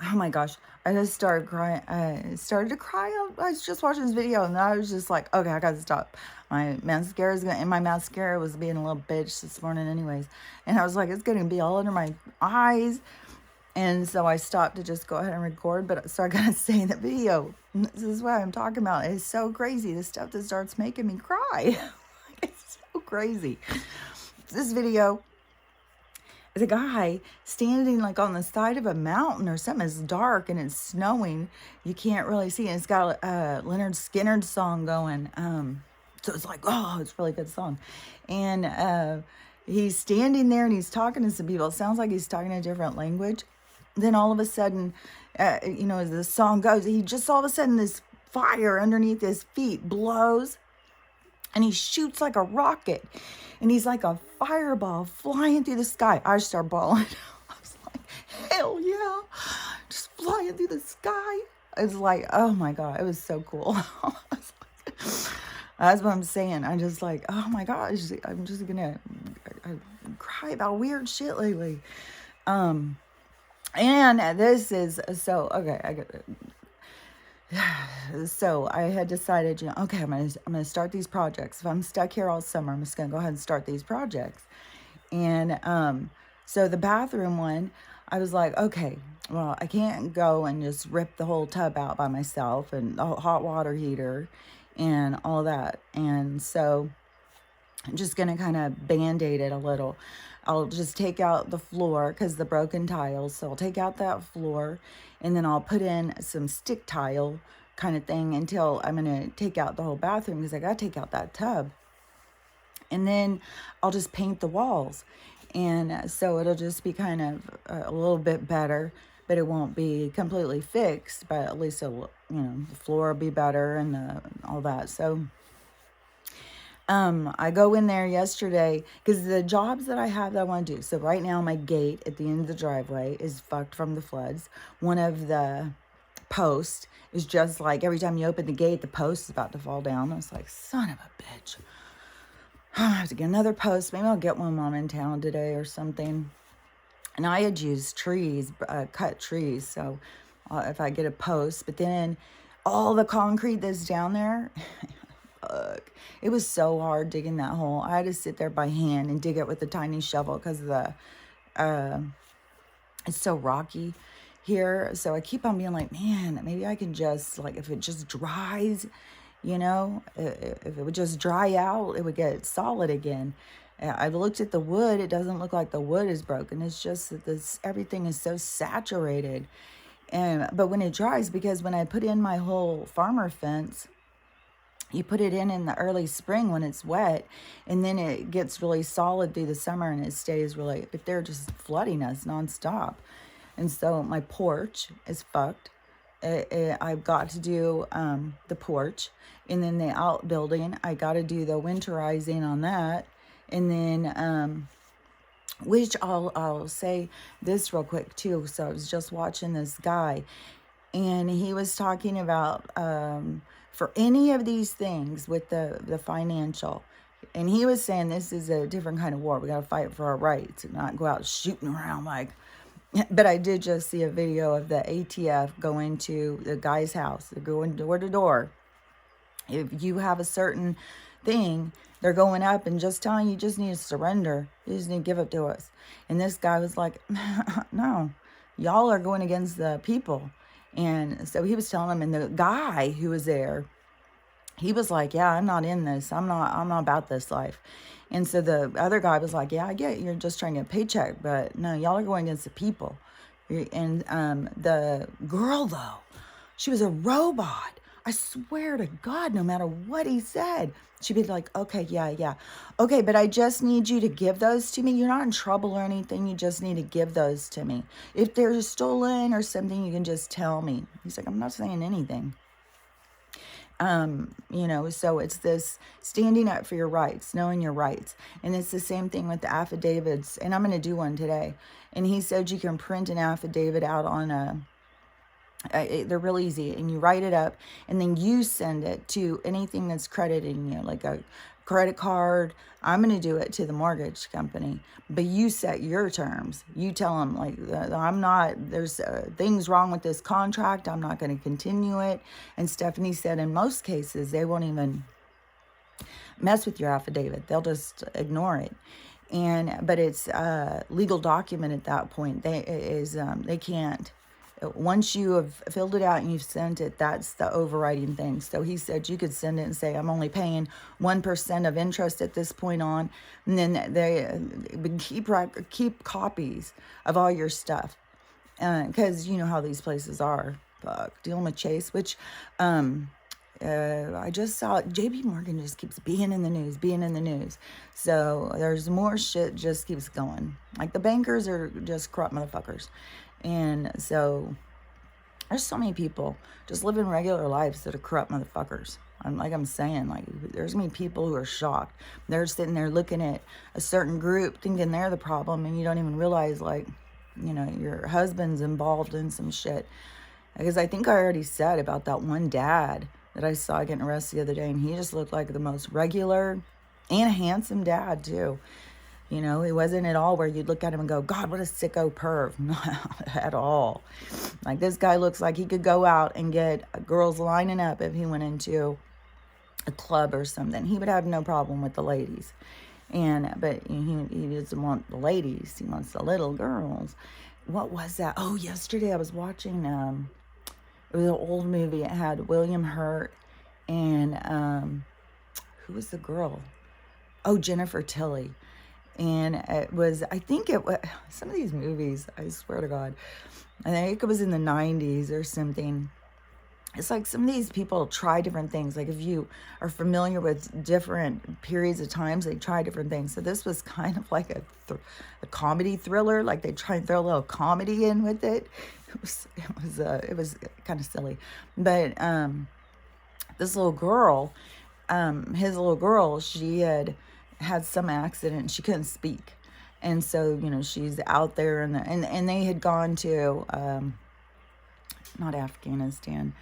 Oh my gosh. I just started crying. I started to cry. I was just watching this video and I was just like, okay, I gotta stop. My mascara is and my mascara was being a little bitch this morning anyways. And I was like, it's gonna be all under my eyes. And so I stopped to just go ahead and record. But so I gotta say in the video, this is what I'm talking about. It's so crazy. The stuff that starts making me cry. It's so crazy. This video, the guy standing like on the side of a mountain or something. It's dark and it's snowing. You can't really see. And it's got a Leonard Skinner song going. So it's like, oh, it's a really good song. And he's standing there and he's talking to some people. It sounds like he's talking a different language. Then all of a sudden, as the song goes, he just all of a sudden this fire underneath his feet blows and he shoots like a rocket. And he's like a fireball flying through the sky. I just start bawling. I was like, hell yeah. Just flying through the sky. It's like, oh my God, it was so cool. That's what I'm saying. I'm just like, oh my gosh, I'm just gonna cry about weird shit lately. And this is so okay. So I had decided, okay, I'm gonna start these projects. If I'm stuck here all summer, I'm just gonna go ahead and start these projects. And so the bathroom one, I was like, okay, well, I can't go and just rip the whole tub out by myself and the hot water heater and all that. And so I'm just gonna kind of band-aid it a little. I'll just take out the floor because the broken tiles. So I'll take out that floor and then I'll put in some stick tile kind of thing until I'm going to take out the whole bathroom because I got to take out that tub. And then I'll just paint the walls. And so it'll just be kind of a little bit better, but it won't be completely fixed, but at least it'll, the floor will be better and all that. So I go in there yesterday because the jobs that I have that I want to do. So right now my gate at the end of the driveway is fucked from the floods. One of the posts is just like every time you open the gate, the post is about to fall down. I was like, son of a bitch. I have to get another post. Maybe I'll get one while I'm in town today or something. And I had used trees, cut trees. So if I get a post, but then all the concrete that's down there, it was so hard digging that hole. I had to sit there by hand and dig it with a tiny shovel because of the it's so rocky here. So I keep on being like, man, maybe I can just like, if it just dries, if it would just dry out, it would get solid again. I've looked at the wood. It doesn't look like the wood is broken. It's just that everything is so saturated. But when it dries, because when I put in my whole farmer fence, you put it in the early spring when it's wet, and then it gets really solid through the summer and it stays really, but they're just flooding us nonstop. And so my porch is fucked. I've got to do the porch, and then the outbuilding, I got to do the winterizing on that. And then, which I'll say this real quick too. So I was just watching this guy, and he was talking about for any of these things with the financial. And he was saying this is a different kind of war. We got to fight for our rights and not go out shooting around like. But I did just see a video of the ATF going to the guy's house. They're going door to door. If you have a certain thing, they're going up and just telling you just need to surrender. You just need to give it to us. And this guy was like, no, y'all are going against the people. And so he was telling him, and the guy who was there, he was like, yeah, I'm not in this. I'm not about this life. And so the other guy was like, yeah, I get it. You're just trying to get a paycheck, but no, y'all are going against the people. And the girl, though, she was a robot. I swear to God, no matter what he said, she'd be like, okay, yeah. Okay, but I just need you to give those to me. You're not in trouble or anything. You just need to give those to me. If they're stolen or something, you can just tell me. He's like, I'm not saying anything. So it's this standing up for your rights, knowing your rights. And it's the same thing with the affidavits. And I'm going to do one today. And he said you can print an affidavit out on they're real easy, and you write it up and then you send it to anything that's crediting you, like a credit card. I'm going to do it to the mortgage company, but you set your terms. You tell them, like, I'm not, there's things wrong with this contract. I'm not going to continue it. And Stephanie said in most cases, they won't even mess with your affidavit. They'll just ignore it. But it's a legal document at that point. They can't. Once you have filled it out and you've sent it, that's the overriding thing. So he said you could send it and say, I'm only paying 1% of interest at this point on. And then they would keep copies of all your stuff. Because you know how these places are. Fuck, dealing with Chase, which I just saw JP Morgan just keeps being in the news. So there's more shit just keeps going. Like the bankers are just corrupt motherfuckers. And so there's so many people just living regular lives that are corrupt motherfuckers. I'm saying, like, there's many people who are shocked. They're sitting there looking at a certain group thinking they're the problem, and you don't even realize, like, you know, your husband's involved in some shit. Because I think I already said about that one dad that I saw getting arrested the other day, and he just looked like the most regular and handsome dad, too. You know, he wasn't at all where you'd look at him and go, God, what a sicko perv. Not at all. Like, this guy looks like he could go out and get girls lining up if he went into a club or something. He would have no problem with the ladies. But he doesn't want the ladies. He wants the little girls. What was that? Oh, yesterday I was watching, it was an old movie. It had William Hurt and, who was the girl? Oh, Jennifer Tilly. And it was, I think it was, some of these movies, I swear to God, I think it was in the 90s or something. It's like some of these people try different things. Like if you are familiar with different periods of times, they try different things. So this was kind of like a comedy thriller. Like they try and throw a little comedy in with it. It was kind of silly. But this little girl, his little girl, she had some accident and she couldn't speak. And so, you know, she's out there and they had gone to, not Afghanistan,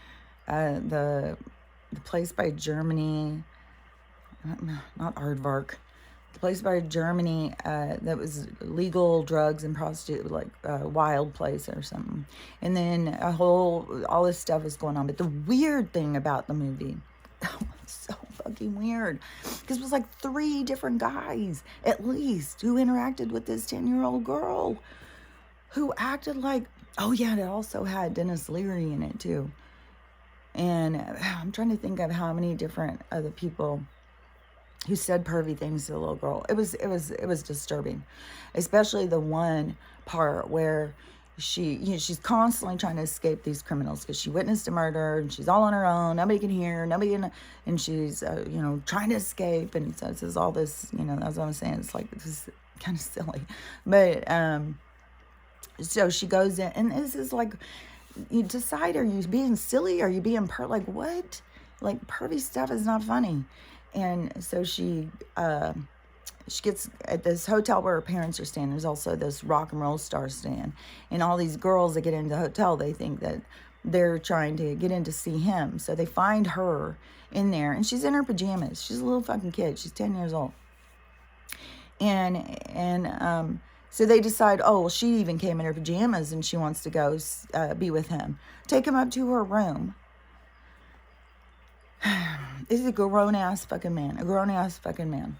the place by Germany, not Aardvark, the place by Germany that was legal drugs and prostitute, like wild place or something. And then all this stuff was going on. But the weird thing about the movie, so fucking weird, because it was like 3 different guys at least who interacted with this 10-year-old girl who acted like, oh yeah, it also had Dennis Leary in it too. And I'm trying to think of how many different other people who said pervy things to the little girl. It was disturbing, especially the one part where she's constantly trying to escape these criminals because she witnessed a murder and she's all on her own. Nobody can hear. And she's trying to escape. And so it's all this, that's what I'm saying. It's like this is kind of silly, but so she goes in, and this is like, you decide, are you being silly? Are you being like what? Like pervy stuff is not funny. And so she gets at this hotel where her parents are staying. There's also this rock and roll star staying. And all these girls that get into the hotel, they think that they're trying to get in to see him. So they find her in there, and she's in her pajamas. She's a little fucking kid. She's 10 years old. And so they decide, oh, well, she even came in her pajamas and she wants to go be with him. Take him up to her room. This is a grown-ass fucking man. A grown-ass fucking man.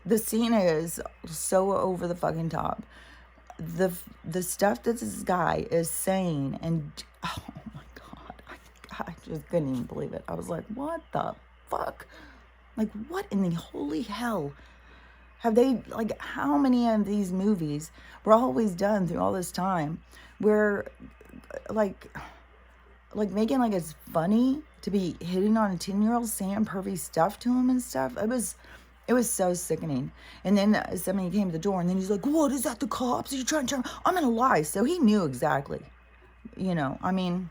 The scene is so over the fucking top. The stuff that this guy is saying, and oh my God, I just couldn't even believe it. I was like, what the fuck? Like, what in the holy hell have they, like, how many of these movies were always done through all this time where, like making like it's funny to be hitting on a 10-year-old, saying pervy stuff to him and stuff. It was so sickening. And then somebody came to the door, and then he's like, what, is that the cops? Are you trying to I'm gonna lie. So he knew exactly, I mean,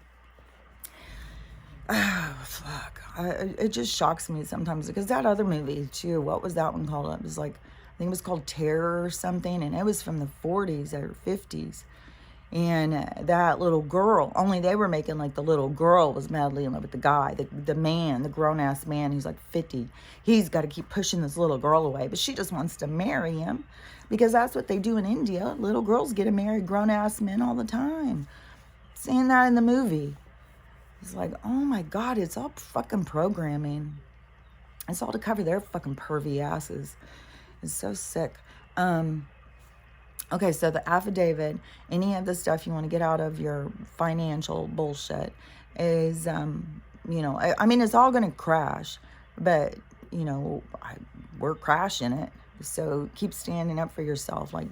oh, fuck. It just shocks me sometimes, because that other movie too, what was that one called? I think it was called Terror or something, and it was from the 40s or 50s. And that little girl, only they were making like the little girl was madly in love with the guy, the man, the grown-ass man who's like 50. He's got to keep pushing this little girl away, but she just wants to marry him because that's what they do in India. Little girls get to marry grown-ass men all the time. Seeing that in the movie. It's like, oh my God, it's all fucking programming. It's all to cover their fucking pervy asses. It's so sick. Okay, so the affidavit, any of the stuff you want to get out of your financial bullshit is, I mean, it's all going to crash, but, we're crashing it. So keep standing up for yourself. Like,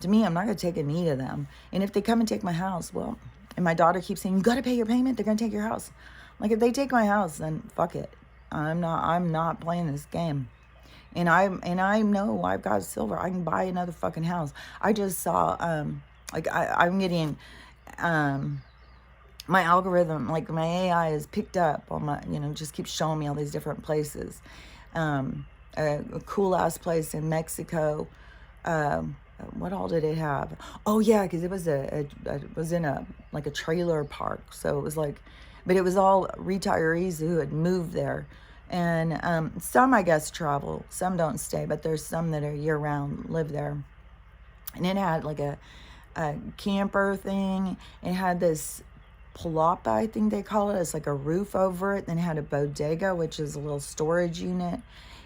to me, I'm not going to take a knee to them. And if they come and take my house, well, and my daughter keeps saying, you got to pay your payment, they're going to take your house. Like, if they take my house, then fuck it. I'm not playing this game. And I know I've got silver. I can buy another fucking house. I just saw, I'm getting, my algorithm, like my AI is picked up on my, just keeps showing me all these different places. A cool ass place in Mexico. What all did it have? Oh yeah, because it was it was in a trailer park. So it was like, but it was all retirees who had moved there. And some, I guess, travel. Some don't stay, but there's some that are year-round, live there. And it had like a camper thing. It had this palapa, I think they call it. It's like a roof over it. Then it had a bodega, which is a little storage unit.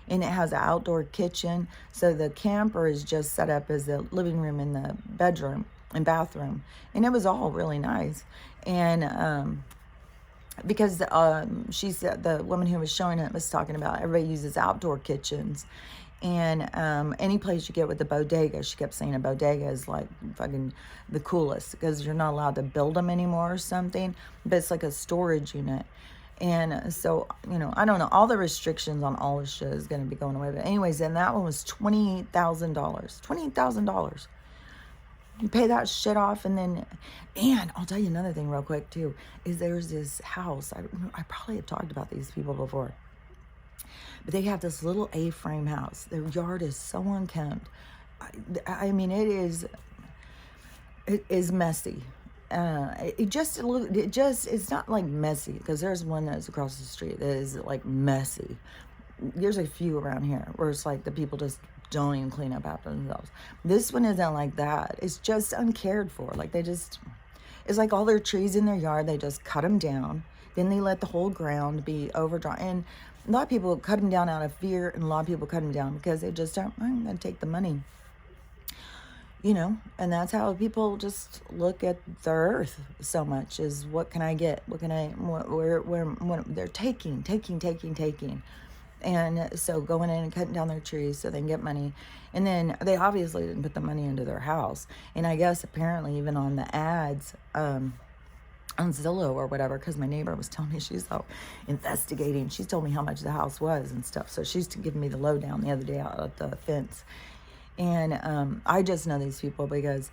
And it has an outdoor kitchen. So the camper is just set up as the living room in the bedroom and bathroom. And it was all really nice. And because she said, the woman who was showing it was talking about everybody uses outdoor kitchens, and any place you get with the bodega, she kept saying a bodega is like fucking the coolest because you're not allowed to build them anymore or something, but it's like a storage unit. And so, I don't know, all the restrictions on all this shit is going to be going away. But anyways, and that one was $28,000. $28,000. You pay that shit off, and I'll tell you another thing real quick too, is there's this house, I probably have talked about these people before, but they have this little A-frame house. Their yard is so unkempt. I mean, it is messy. It's not like messy, because there's one that's across the street that is like messy. There's a few around here where it's like the people just don't even clean up after themselves. This one isn't like that. It's just uncared for. Like it's like all their trees in their yard, they just cut them down. Then they let the whole ground be overdrawn. And a lot of people cut them down out of fear, and a lot of people cut them down because they just don't, I'm going to take the money. And that's how people just look at the earth so much, is what can I get? What can I, where they're taking. And so going in and cutting down their trees so they can get money. And then they obviously didn't put the money into their house. And I guess apparently even on the ads, on Zillow or whatever, because my neighbor was telling me she's out investigating. She told me how much the house was and stuff. So she's giving me the lowdown the other day out at the fence. And I just know these people because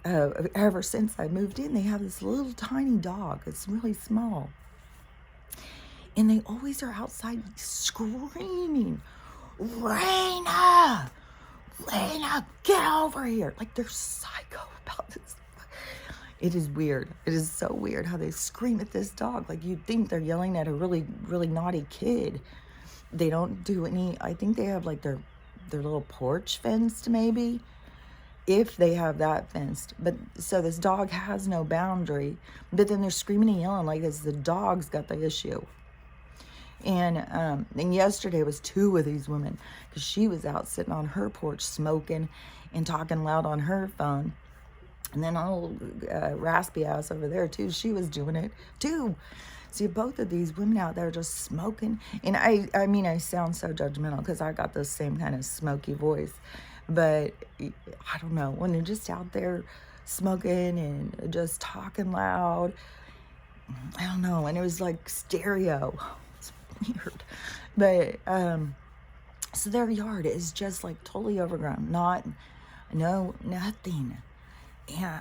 ever since I moved in, they have this little tiny dog. It's really small. And they always are outside screaming, Raina, get over here. Like, they're psycho about this. It is weird. It is so weird how they scream at this dog. Like, you'd think they're yelling at a really, really naughty kid. They don't do any, I think they have like their little porch fenced maybe, if they have that fenced. But so this dog has no boundary, but then they're screaming and yelling like it's the dog's got the issue. And yesterday was two of these women, because she was out sitting on her porch smoking and talking loud on her phone. And then old raspy ass over there too, she was doing it too. See, both of these women out there just smoking. And I mean, I sound so judgmental because I got the same kind of smoky voice. But I don't know, when they're just out there smoking and just talking loud, I don't know. And it was like stereo. It's weird. But, so their yard is just like totally overgrown. Nothing. Yeah.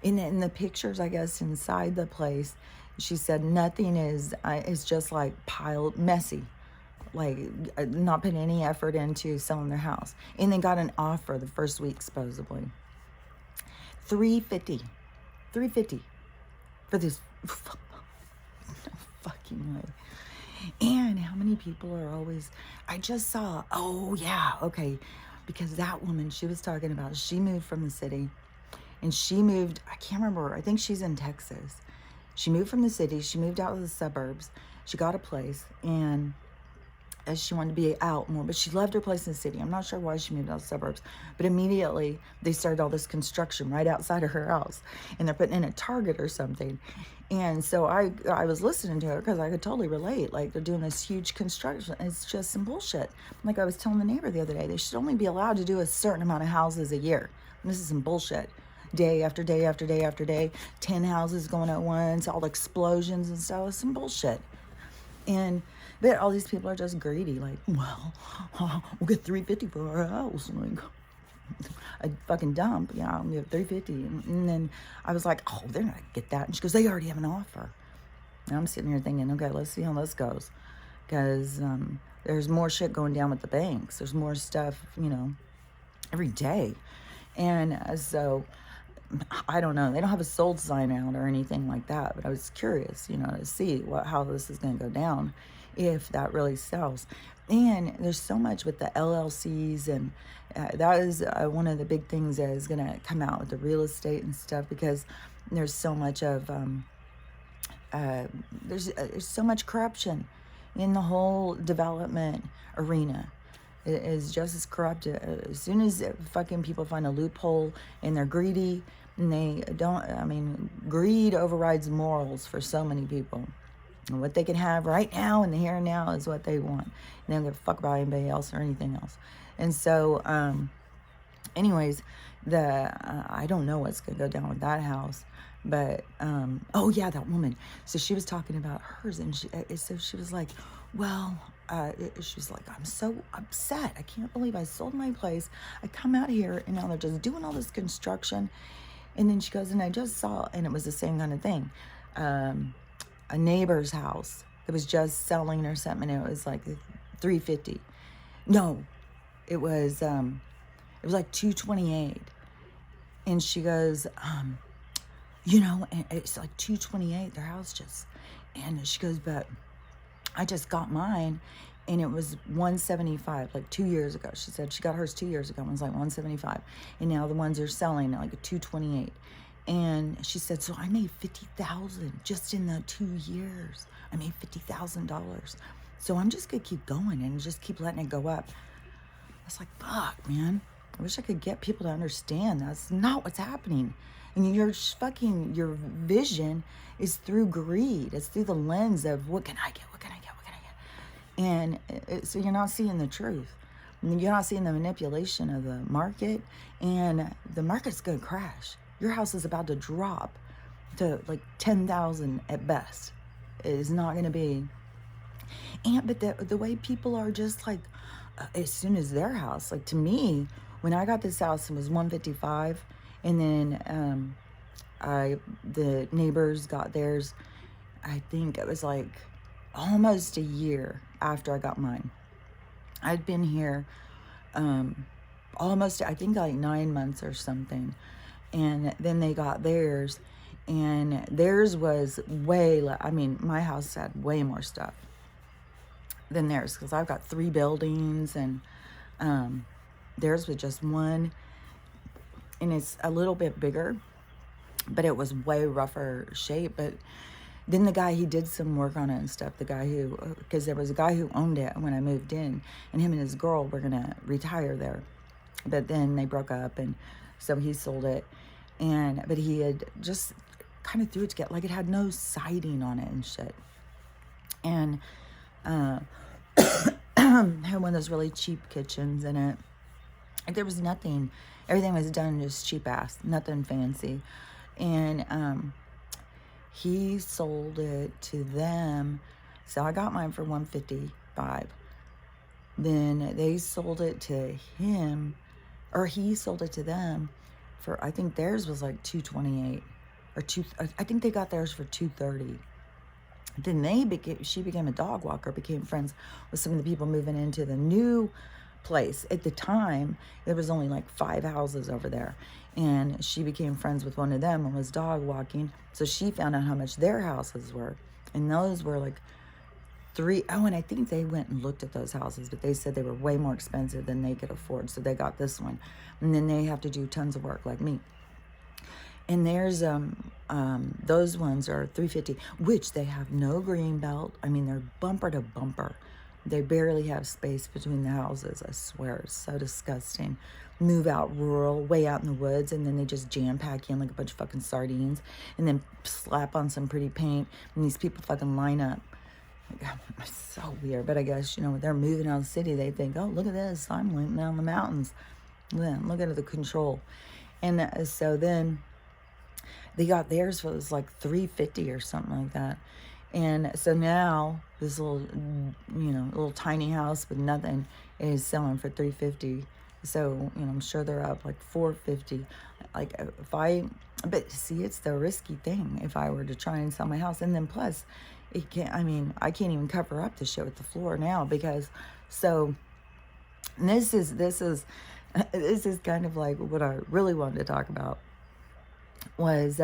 In the pictures, I guess, inside the place, she said nothing is just like piled, messy, like not putting any effort into selling their house. And they got an offer the first week, supposedly. $350. $350 for this. No fucking way. And how many people are always, I just saw, oh yeah, okay, because that woman, she was talking about, she moved from the city, and she moved, I can't remember, I think she's in Texas. She moved from the city, she moved out of the suburbs, she got a place, and as she wanted to be out more, but she loved her place in the city. I'm not sure why she moved out of the suburbs, but immediately they started all this construction right outside of her house, and they're putting in a Target or something. And so I was listening to her because I could totally relate. Like, they're doing this huge construction. It's just some bullshit. Like I was telling the neighbor the other day, they should only be allowed to do a certain amount of houses a year. And this is some bullshit. Day after day after day after day, 10 houses going at once, all explosions and stuff. It's some bullshit. And but all these people are just greedy. Like, well, we'll get $350 for our house. Like, a fucking dump. Yeah, I'll give $350. And then I was like, oh, they're not gonna get that. And she goes, they already have an offer. And I'm sitting here thinking, okay, let's see how this goes, because there's more shit going down with the banks. There's more stuff, every day. And so I don't know. They don't have a sold sign out or anything like that, but I was curious, to see how this is going to go down, if that really sells. And there's so much with the LLCs, and that is one of the big things that is going to come out with the real estate and stuff, because there's so much of there's so much corruption in the whole development arena. It is just as corrupt. As soon as fucking people find a loophole and they're greedy, and they don't, greed overrides morals for so many people. And what they can have right now in the here and now is what they want. And they don't give a fuck about anybody else or anything else. And so, anyways, I don't know what's going to go down with that house. But, oh yeah, that woman. So she was talking about hers, and so she was like, well, she was like, I'm so upset. I can't believe I sold my place. I come out here, and now they're just doing all this construction. And then she goes, and I just saw, and it was the same kind of thing, a neighbor's house that was just selling or something, and it was like $350. No, it was like $228. And she goes, and it's like $228, their house just, and she goes, but I just got mine, and it was $175, like 2 years ago. She said she got hers 2 years ago, and it was like $175, and now the ones are selling at like $228. And she said, so I made $50,000 just in the 2 years. I made $50,000. So I'm just gonna keep going and just keep letting it go up. I was like, fuck, man. I wish I could get people to understand that's not what's happening. And your vision is through greed. It's through the lens of what can I get? What can I get? What can I get? And so you're not seeing the truth. You're not seeing the manipulation of the market, and the market's going to crash. Your house is about to drop to like 10,000 at best. It is not going to be. But the way people are just like, as soon as their house, like to me, when I got this house, it was $155. And then the neighbors got theirs, I think it was like almost a year after I got mine. I'd been here almost, I think like 9 months or something. And then they got theirs, and theirs was way less. My house had way more stuff than theirs, because I've got 3 buildings, and theirs was just one. And it's a little bit bigger, but it was way rougher shape. But then the guy, he did some work on it and stuff. The guy because there was a guy who owned it when I moved in, and him and his girl were going to retire there. But then they broke up, and so he sold it. But he had just kind of threw it together, like it had no siding on it and shit. And had one of those really cheap kitchens in it. Like there was nothing. Everything was done just cheap ass, nothing fancy. And he sold it to them. So I got mine for $155. Then they sold it to him, or he sold it to them for, I think theirs was like $228, I think they got theirs for $230. Then she became a dog walker, became friends with some of the people moving into the new place. At the time, there was only like 5 houses over there. And she became friends with one of them and was dog walking. So she found out how much their houses were. And those were like and I think they went and looked at those houses, but they said they were way more expensive than they could afford. So they got this one. And then they have to do tons of work like me. And there's those ones are $350, which they have no green belt. I mean, they're bumper to bumper. They barely have space between the houses. I swear, it's so disgusting. Move out rural, way out in the woods, and then they just jam pack you in like a bunch of fucking sardines, and then slap on some pretty paint, and these people fucking line up. It's so weird, but I guess, you know, when they're moving out of the city, they think, oh, look at this, I'm living down the mountains. Then look at the control. And so then they got theirs for, it was like $350 or something like that. And so now this little, you know, little tiny house with nothing is selling for $350. So, you know, I'm sure they're up like $450. Like but see, it's the risky thing if I were to try and sell my house. And then plus, I can't even cover up the shit with the floor now because, so this is kind of like what I really wanted to talk about was,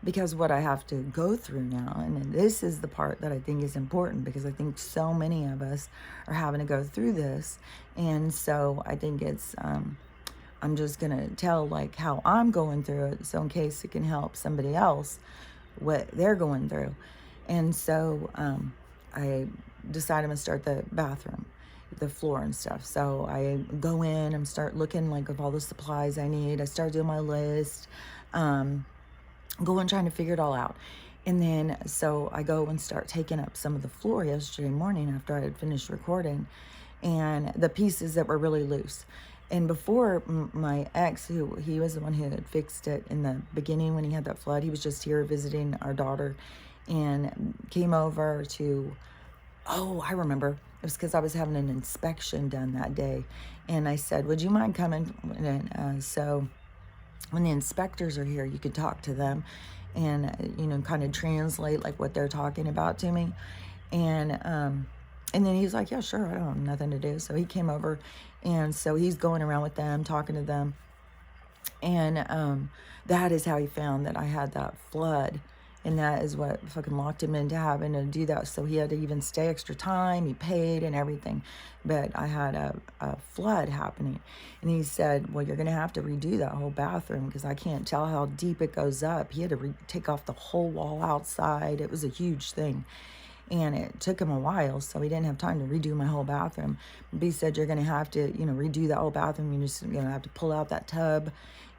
because what I have to go through now, and this is the part that I think is important because I think so many of us are having to go through this. And so I think it's, I'm just going to tell like how I'm going through it. So in case it can help somebody else, what they're going through. And so, I decided I'm going to start the bathroom, the floor and stuff. So I go in and start looking like of all the supplies I need. I start doing my list, going trying to figure it all out. And then, so I go and start taking up some of the floor yesterday morning after I had finished recording, and the pieces that were really loose. And before, my ex, he was the one who had fixed it in the beginning when he had that flood, he was just here visiting our daughter and came over to, oh, I remember. It was because I was having an inspection done that day. And I said, would you mind coming? And so when the inspectors are here, you could talk to them and, you know, kind of translate like what they're talking about to me. And then he's like, yeah, sure, I don't have nothing to do. So he came over, and so he's going around with them, talking to them. And that is how he found that I had that flood. And that is what fucking locked him into having to do that. So he had to even stay extra time. He paid and everything. But I had a flood happening. And he said, well, you're going to have to redo that whole bathroom because I can't tell how deep it goes up. He had to take off the whole wall outside. It was a huge thing. And it took him a while, so he didn't have time to redo my whole bathroom. But he said, you're going to have to, you know, redo that whole bathroom. You're just going to have to pull out that tub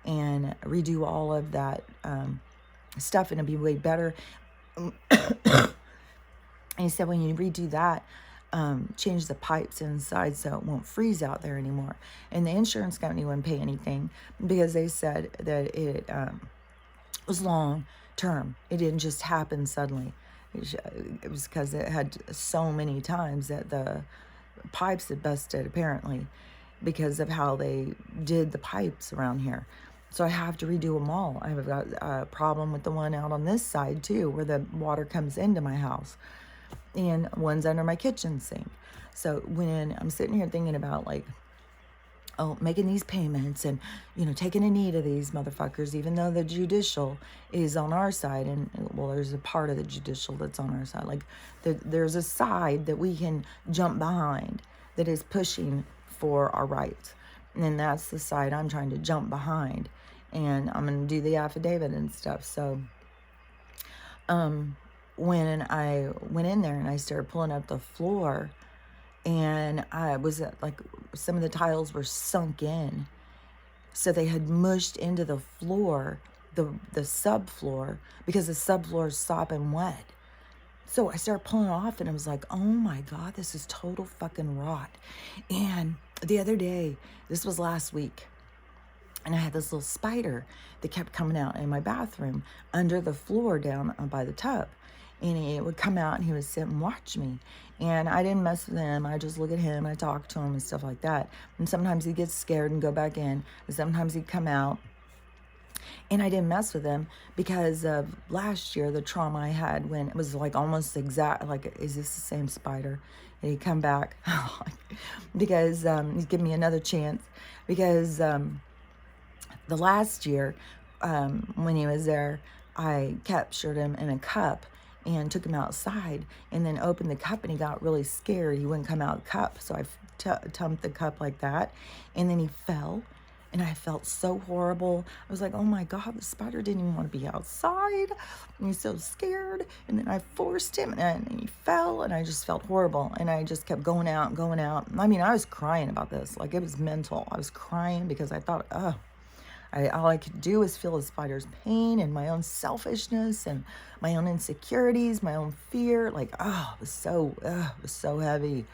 and redo all of that stuff, and it'll be way better. And he said, when you redo that, change the pipes inside so it won't freeze out there anymore. And the insurance company wouldn't pay anything because they said that it was long term. It didn't just happen suddenly. It was because it had so many times that the pipes had busted, apparently, because of how they did the pipes around here. So I have to redo them all. I've got a problem with the one out on this side, too, where the water comes into my house. And one's under my kitchen sink. So when I'm sitting here thinking about, like, oh, making these payments and, you know, taking a knee to these motherfuckers, even though the judicial is on our side. And, well, there's a part of the judicial that's on our side. Like, there's a side that we can jump behind that is pushing for our rights. And that's the side I'm trying to jump behind. And I'm going to do the affidavit and stuff. So when I went in there and I started pulling up the floor, and I was like, some of the tiles were sunk in. So they had mushed into the floor, the subfloor, because the subfloor is sopping wet. So I started pulling it off, and I was like, oh my God, this is total fucking rot. And the other day, this was last week, and I had this little spider that kept coming out in my bathroom under the floor down by the tub. And it would come out and he would sit and watch me. And I didn't mess with him. I just look at him, I talk to him and stuff like that. And sometimes he'd get scared and go back in. And sometimes he'd come out. And I didn't mess with him because of last year, the trauma I had when it was like almost exact, like, is this the same spider? And he'd come back because he'd give me another chance. Because the last year, when he was there, I captured him in a cup and took him outside and then opened the cup, and he got really scared. He wouldn't come out of the cup. So I tumped the cup like that, and then he fell. And I felt so horrible. I was like, oh my God, the spider didn't even want to be outside. And he's so scared. And then I forced him, and he fell, and I just felt horrible. And I just kept going out and going out. I mean, I was crying about this. Like, it was mental. I was crying because I thought, oh, all I could do is feel the spider's pain and my own selfishness and my own insecurities, my own fear. Like, oh, it was so heavy.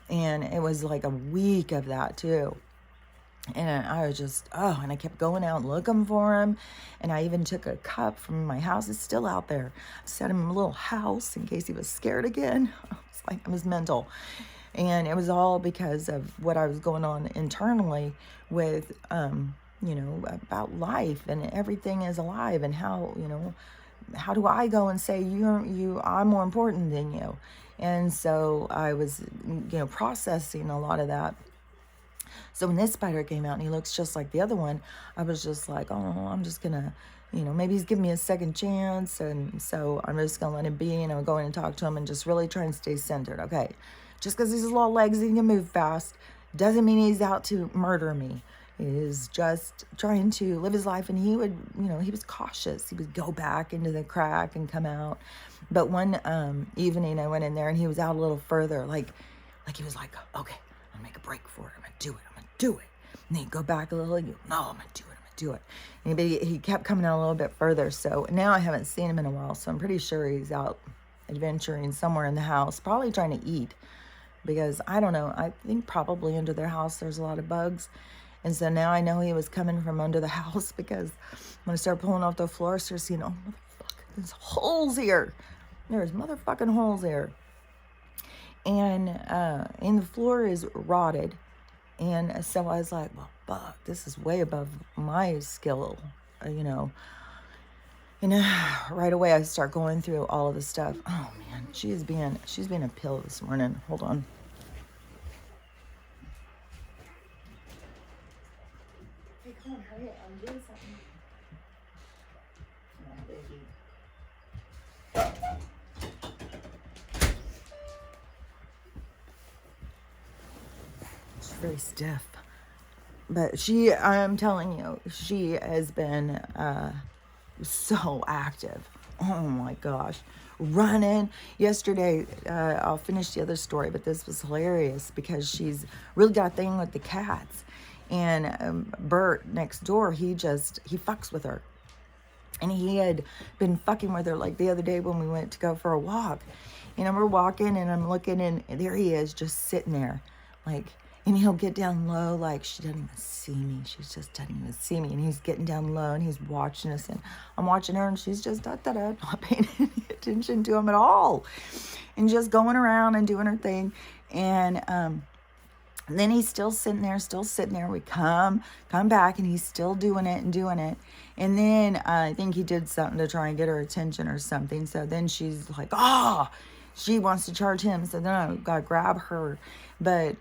And it was like a week of that too. And I was just, and I kept going out looking for him. And I even took a cup from my house. It's still out there. I set him in a little house in case he was scared again. It's like, it was mental. And it was all because of what I was going on internally with, about life, and everything is alive, and how do I go and say I'm more important than you? And so I was, processing a lot of that. So when this spider came out and he looks just like the other one, I was just like, oh, I'm just gonna, maybe he's giving me a second chance. And so I'm just gonna let him be, and I'm going and talk to him and just really try and stay centered. Okay, just because he's little legs and he can move fast doesn't mean he's out to murder me. He is just trying to live his life, and he would, he was cautious. He would go back into the crack and come out. But one evening I went in there, and he was out a little further, like he was like, okay, I'm gonna make a break for it. I'm gonna do it. And then he'd go back a little, and no, I'm gonna do it. And he kept coming out a little bit further. So now I haven't seen him in a while, so I'm pretty sure he's out adventuring somewhere in the house, probably trying to eat, because I don't know, I think probably under their house there's a lot of bugs. And so now I know he was coming from under the house, because when I started pulling off the floor, I started seeing, oh, motherfucker, there's holes here. There's motherfucking holes here. And the floor is rotted. And so I was like, well, fuck, this is way above my skill, And right away I start going through all of the stuff. Oh, man, she's being a pill this morning. Hold on. Hey, come on, hurry up. I'm doing something. Oh, baby. She's very stiff. But I'm telling you, she has been so active. Oh my gosh. Running. Yesterday, I'll finish the other story, but this was hilarious because she's really got a thing with the cats. And Bert next door, he fucks with her. And he had been fucking with her like the other day when we went to go for a walk. And we're walking, and I'm looking, and there he is just sitting there. Like, and he'll get down low, like, she doesn't even see me. She just doesn't even see me. And he's getting down low, and he's watching us. And I'm watching her, and she's just not paying any attention to him at all. And just going around and doing her thing. And then he's still sitting there. We come back, and he's still doing it. And then I think he did something to try and get her attention or something. So then she's like, she wants to charge him. So then I got to grab her. But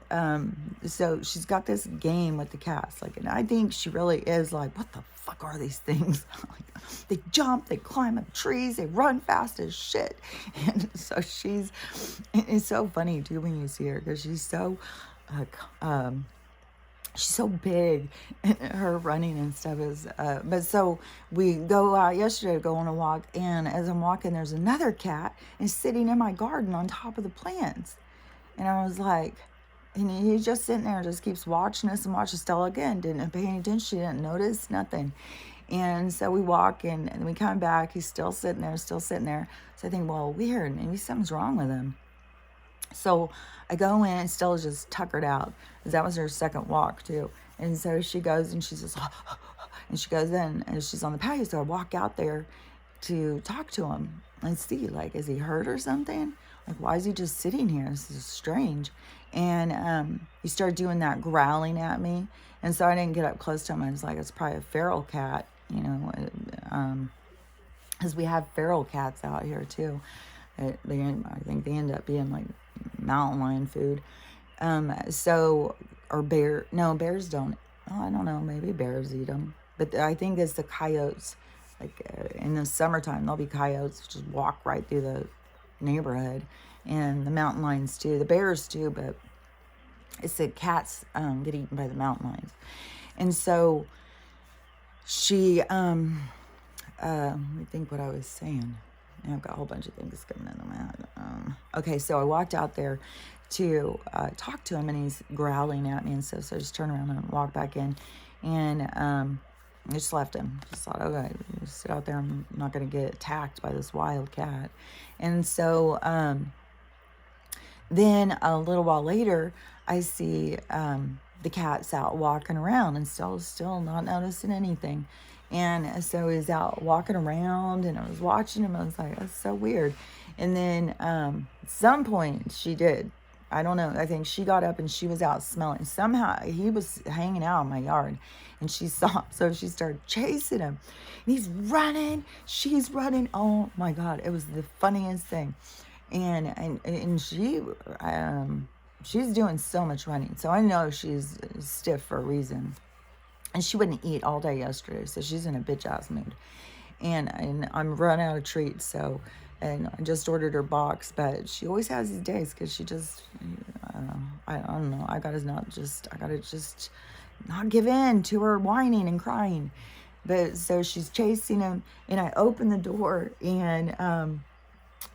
so she's got this game with the cats. Like, and I think she really is like, what the fuck are these things? Like, they jump, they climb up trees, they run fast as shit. And so it's so funny too when you see her, because she's so big, and her running and stuff is, but so we go out yesterday to go on a walk, and as I'm walking, there's another cat, and sitting in my garden on top of the plants. And I was like, and he's just sitting there, just keeps watching us and watching Stella again, didn't pay any attention, she didn't notice, nothing. And so we walk, and we come back, he's still sitting there. So I think, well, weird, maybe something's wrong with him. So I go in, and Stella's just tuckered out, because that was her second walk too. And so she goes, and she's just, and she goes in, and she's on the patio. So I walk out there to talk to him and see, like, is he hurt or something? Like, why is he just sitting here? This is strange. And he started doing that, growling at me. And so I didn't get up close to him. I was like, it's probably a feral cat. you know, because we have feral cats out here too. I think they end up being like mountain lion food. So, or bear, no, bears don't. Oh, I don't know, maybe bears eat them. But I think it's the coyotes. Like in the summertime, there'll be coyotes just walk right through the neighborhood. And the mountain lions too. The bears too, but it's the cats get eaten by the mountain lions. And so she, let me think what I was saying. I've got a whole bunch of things coming into my head. Okay, so I walked out there to talk to him, and he's growling at me and stuff. So I just turned around and walked back in, and I just left him. Just thought, okay, just sit out there. I'm not going to get attacked by this wild cat. And so then a little while later, I see the cat's out walking around and still not noticing anything. And so he's out walking around, and I was watching him. I was like, that's so weird. And then at some point she did. I don't know. I think she got up and she was out smelling. Somehow he was hanging out in my yard, and she saw him. So she started chasing him. And he's running. She's running. Oh my God. It was the funniest thing. And she's doing so much running. So I know she's stiff for a reason. And she wouldn't eat all day yesterday, so she's in a bitch ass mood. And I'm run out of treats, so, and I just ordered her box, but she always has these days because she just, I don't know, I gotta just not give in to her whining and crying. But so she's chasing him, and I open the door, and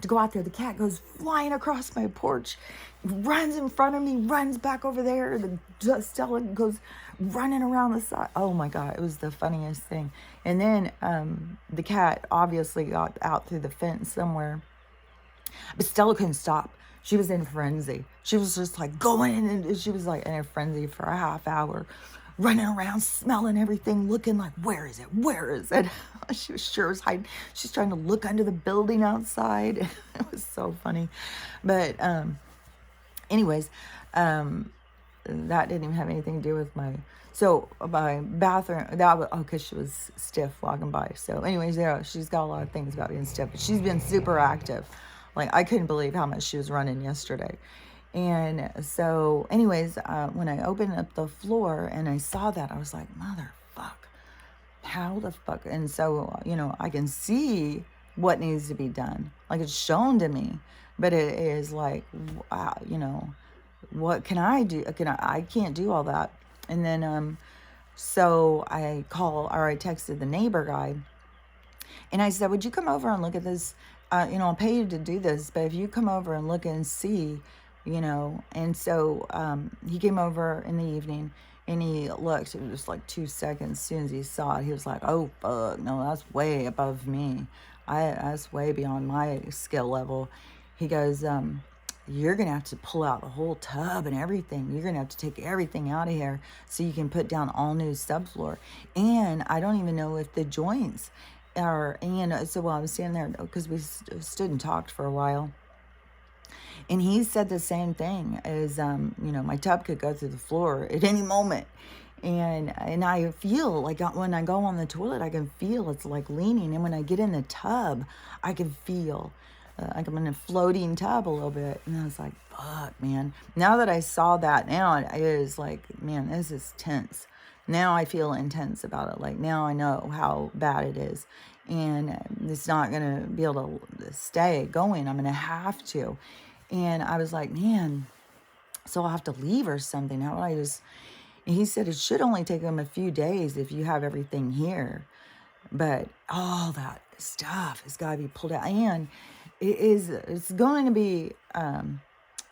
to go out there, the cat goes flying across my porch, runs in front of me, runs back over there. The Stella goes running around the side. Oh my God, it was the funniest thing. And then the cat obviously got out through the fence somewhere, but Stella couldn't stop. She was in a frenzy. She was just like going, and she was like in a frenzy for a half hour, running around, smelling everything, looking like, where is it? Where is it? She was sure as hiding. She's trying to look under the building outside. It was so funny. But anyways, that didn't even have anything to do with my bathroom. That was, oh, because she was stiff walking by. So anyways, yeah, she's got a lot of things about being stiff, but she's been super active. Like, I couldn't believe how much she was running yesterday. And so anyways, when I opened up the floor and I saw that, I was like, motherfuck, how the fuck? And so, I can see what needs to be done. Like, it's shown to me, but it is like, wow, what can I do? I can't do all that. And then, so I texted the neighbor guy, and I said, would you come over and look at this? I'll pay you to do this, but if you come over and look and see, and so he came over in the evening, and he looked. It was just like 2 seconds. As soon as he saw it, he was like, oh fuck, no, that's way above me. That's way beyond my skill level. He goes, you're gonna have to pull out the whole tub and everything. You're gonna have to take everything out of here so you can put down all new subfloor. And I don't even know if the joints are. And so while I was standing there, because we stood and talked for a while, and he said the same thing as, my tub could go through the floor at any moment. And I feel like when I go on the toilet, I can feel it's like leaning. And when I get in the tub, I can feel like I'm in a floating tub a little bit. And I was like, fuck, man. Now that I saw that, now it is like, man, this is tense. Now I feel intense about it. Like, now I know how bad it is. And it's not going to be able to stay going. I'm going to have to. And I was like, man, so I'll have to leave or something. How would I just... And he said it should only take him a few days if you have everything here. But all that stuff has got to be pulled out. And it's going to be...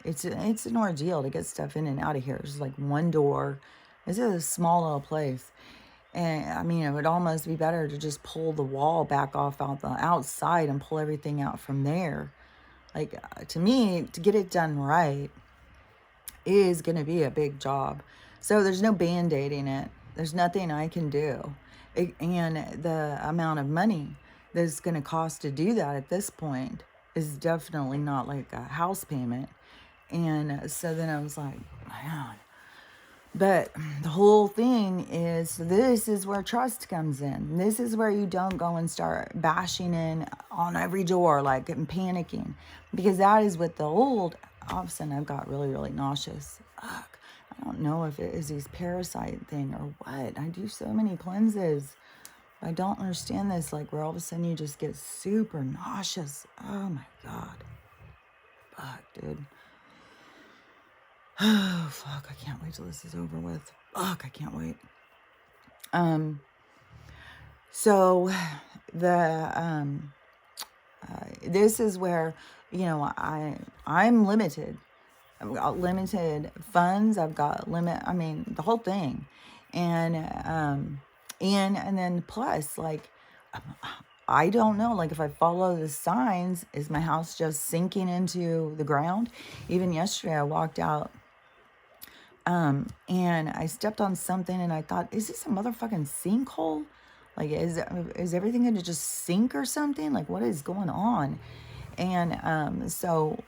It's an ordeal to get stuff in and out of here. There's like one door. This is a small little place. And I mean, it would almost be better to just pull the wall back off out the outside and pull everything out from there. Like, to me, to get it done right is going to be a big job. So there's no band-aiding it. There's nothing I can do. And the amount of money that's going to cost to do that at this point is definitely not like a house payment. And so then I was like, man, But the whole thing is, this is where trust comes in. This is where you don't go and start bashing in on every door, like, and panicking, because that is what the old, all of a sudden I've got really, really nauseous. Ugh. I don't know if it is these parasite thing or what. I do so many cleanses. I don't understand this, like, where all of a sudden you just get super nauseous. Oh my God. Fuck, dude. Oh, fuck, I can't wait till this is over with. Fuck, I can't wait. So the, this is where, I'm limited. I've got limited funds. I've got the whole thing. And then plus, like, I don't know, like, if I follow the signs, is my house just sinking into the ground? Even yesterday, I walked out, and I stepped on something, and I thought, is this a motherfucking sinkhole? Like, is everything going to just sink or something? Like, what is going on? And so,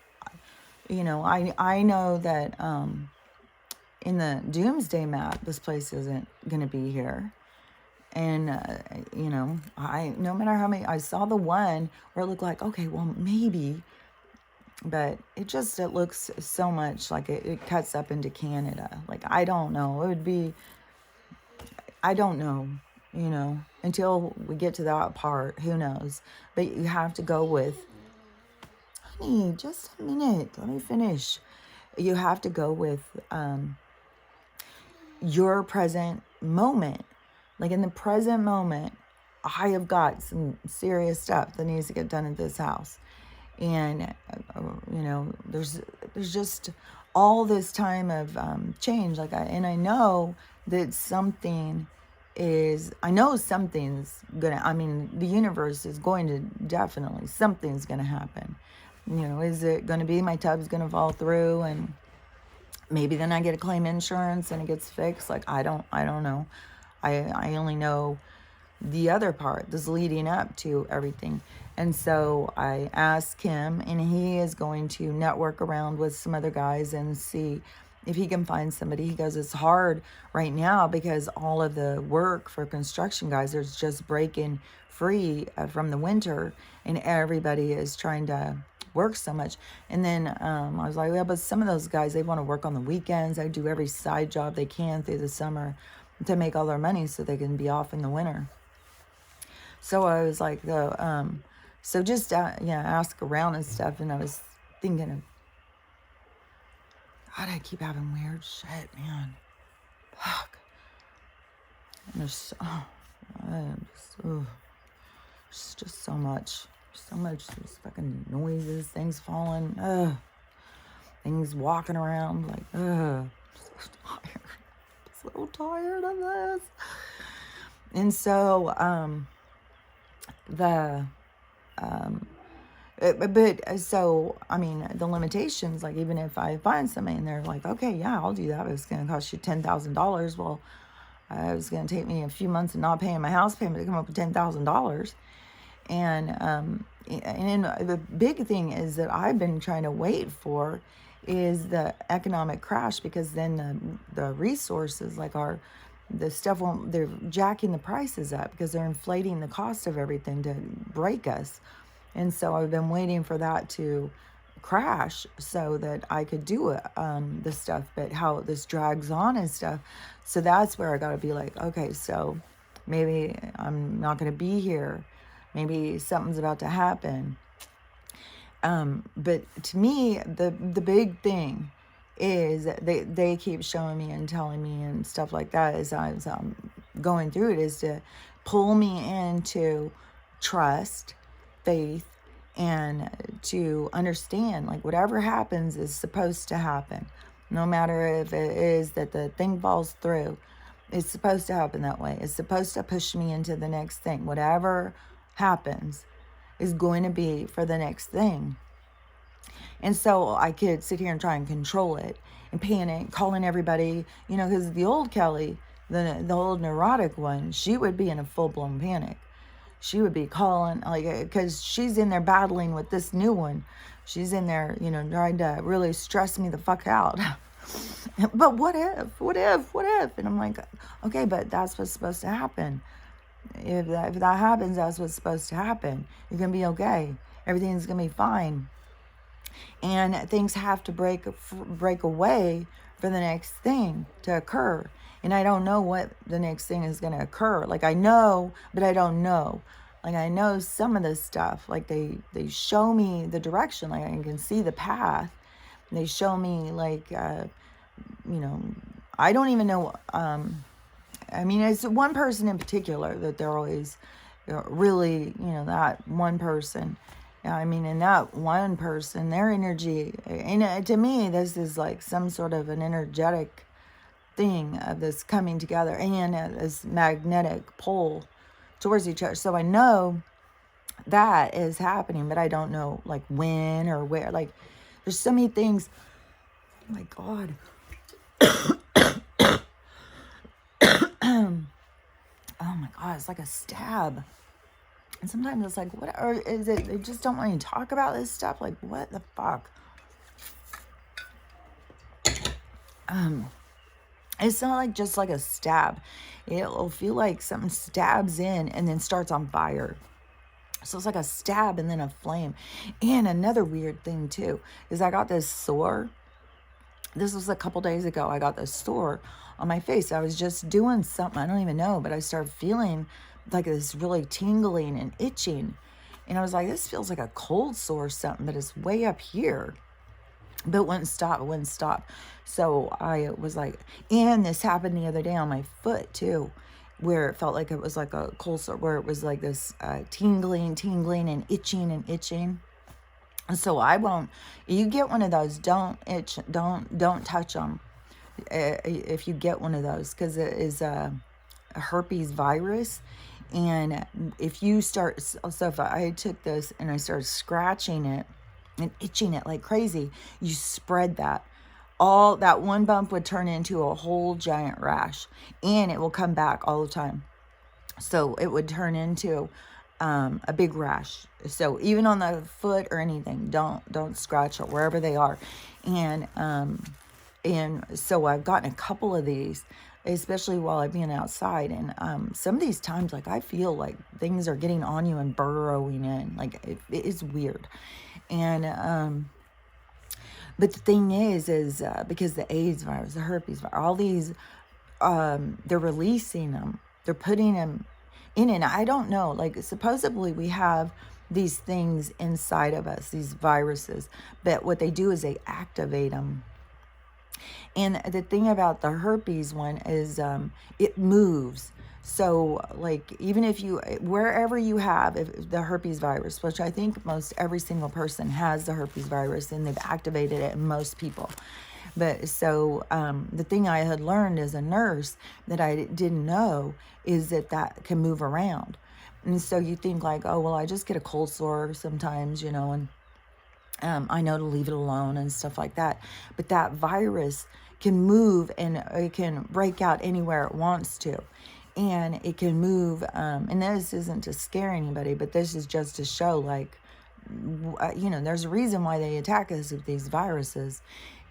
I know that in the doomsday map, this place isn't going to be here. And, no matter how many, I saw the one where it looked like, okay, well, maybe, but it looks so much like it cuts up into Canada. Like, I don't know. I don't know, until we get to that part, who knows? But you have to go with, honey, just a minute, let me finish. You have to go with your present moment. Like, in the present moment, I have got some serious stuff that needs to get done at this house. And, there's just all this time of change. Like, I know that something's gonna, the universe is going to definitely, something's gonna happen. Is it gonna be my tub's gonna fall through and maybe then I get to claim insurance and it gets fixed? Like, I don't know. I only know the other part that's leading up to everything. And so I asked him, and he is going to network around with some other guys and see if he can find somebody. He goes, it's hard right now because all of the work for construction guys is just breaking free from the winter, and everybody is trying to work so much. And then I was like, yeah, but some of those guys, they want to work on the weekends. They do every side job they can through the summer to make all their money so they can be off in the winter. So I was like, so just, ask around and stuff. And I was thinking of, God, I keep having weird shit, man. Fuck. And there's, it's just so much. So much, these fucking noises, things falling, things walking around, like, I'm so tired. So tired of this. And so the limitations, like, even if I find somebody and they're like, okay, yeah, I'll do that, but it's going to cost you $10,000. Well, it was going to take me a few months of not paying my house payment to come up with $10,000. And the big thing is that I've been trying to wait for is the economic crash, because then the resources, like the stuff they're jacking the prices up because they're inflating the cost of everything to break us. And so I've been waiting for that to crash so that I could do this stuff, but how this drags on and stuff. So that's where I got to be like, okay, so maybe I'm not going to be here. Maybe something's about to happen. But to me, the big thing is that they keep showing me and telling me and stuff like that as I was going through it, is to pull me into trust, faith, and to understand, like, whatever happens is supposed to happen. No matter if it is that the thing falls through, it's supposed to happen that way. It's supposed to push me into the next thing. Whatever happens is going to be for the next thing. And so I could sit here and try and control it and panic, calling everybody, because the old Kelly, the old neurotic one, she would be in a full-blown panic. She would be calling, like, because she's in there battling with this new one. She's in there, trying to really stress me the fuck out. But what if? And I'm like, okay, but that's what's supposed to happen. If that happens, that's what's supposed to happen. You're going to be okay. Everything's going to be fine. And things have to break away for the next thing to occur. And I don't know what the next thing is going to occur. Like I know, but I don't know. Like I know some of this stuff. Like they show me the direction. Like I can see the path. They show me like you know, I don't even know. I mean, it's one person in particular that they're always really, that one person. I mean, and that one person, their energy, and to me, this is like some sort of an energetic thing of this coming together and this magnetic pull towards each other. So I know that is happening, but I don't know like when or where. Like, there's so many things. Oh my God. Oh my God, it's like a stab. And sometimes it's like, what, or is it, they just don't want you to talk about this stuff? Like, what the fuck? It's not like just like a stab. It'll feel like something stabs in and then starts on fire. So it's like a stab and then a flame. And another weird thing too, is I got this sore. This was a couple days ago. I got this sore on my face. I was just doing something, I don't even know, but I started feeling like this really tingling and itching. And I was like, this feels like a cold sore or something, but it's way up here. But it wouldn't stop. So I was like, and this happened the other day on my foot too, where it felt like it was like a cold sore, where it was like this tingling and itching. And so I won't, you get one of those, don't itch, don't touch them. If you get one of those, because it is a herpes virus. And if you start, so if I took this and I started scratching it and itching it like crazy, you spread that. All that one bump would turn into a whole giant rash, and it will come back all the time. So it would turn into a big rash. So even on the foot or anything, don't scratch it wherever they are. And so I've gotten a couple of these, especially while I've been outside. And some of these times, like I feel like things are getting on you and burrowing in. Like it is weird. And but the thing is because the AIDS virus, the herpes virus, all these, they're releasing them. They're putting them in, and I don't know. Like supposedly we have these things inside of us, these viruses, but what they do is they activate them. And the thing about the herpes one is it moves. So like even if you, wherever you have the herpes virus, which I think most every single person has the herpes virus and they've activated it in most people. But so the thing I had learned as a nurse that I didn't know is that can move around. And so you think like, oh, well, I just get a cold sore sometimes, and I know to leave it alone and stuff like that. But that virus can move and it can break out anywhere it wants to. And it can move, and this isn't to scare anybody, but this is just to show like, there's a reason why they attack us with these viruses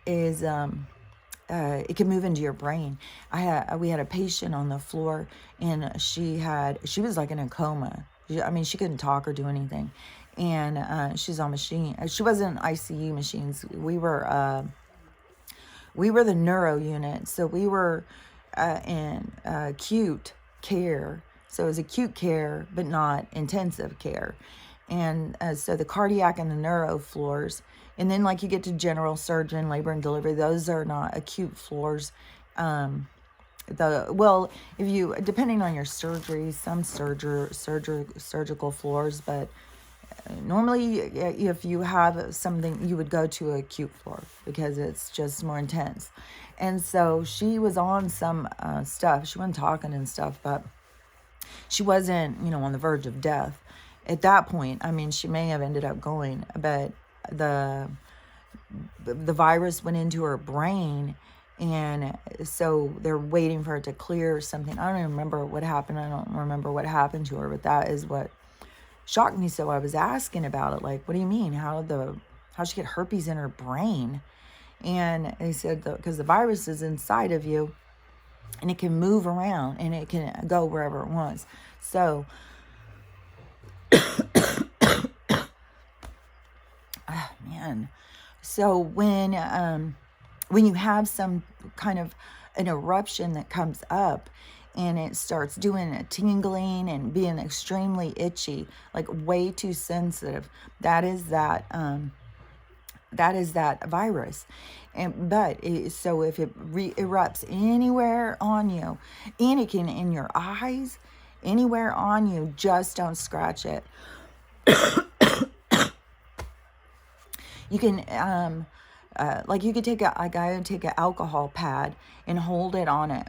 is it can move into your brain. We had a patient on the floor, and she was like in a coma. She couldn't talk or do anything. And she's on machine. She wasn't ICU machines. We were the neuro unit. So we were in acute care. So it was acute care, but not intensive care. And so the cardiac and the neuro floors. And then like you get to general surgeon, labor and delivery, those are not acute floors. If you, depending on your surgery, some surgical floors, but normally if you have something, you would go to an acute floor because it's just more intense. And so she was on some stuff. She wasn't talking and stuff, but she wasn't, on the verge of death. At that point, she may have ended up going, but the virus went into her brain, and so they're waiting for it to clear or something. I don't even remember what happened. I don't remember what happened to her, but that is what shocked me. So I was asking about it, like, what do you mean? How she get herpes in her brain? And they said, because the virus is inside of you and it can move around and it can go wherever it wants. So, man. So when you have some kind of an eruption that comes up and it starts doing a tingling and being extremely itchy, like way too sensitive, that is that virus. So if it erupts anywhere on you, and it can in your eyes, anywhere on you, just don't scratch it. You can like you could take a guy would take an alcohol pad and hold it on it.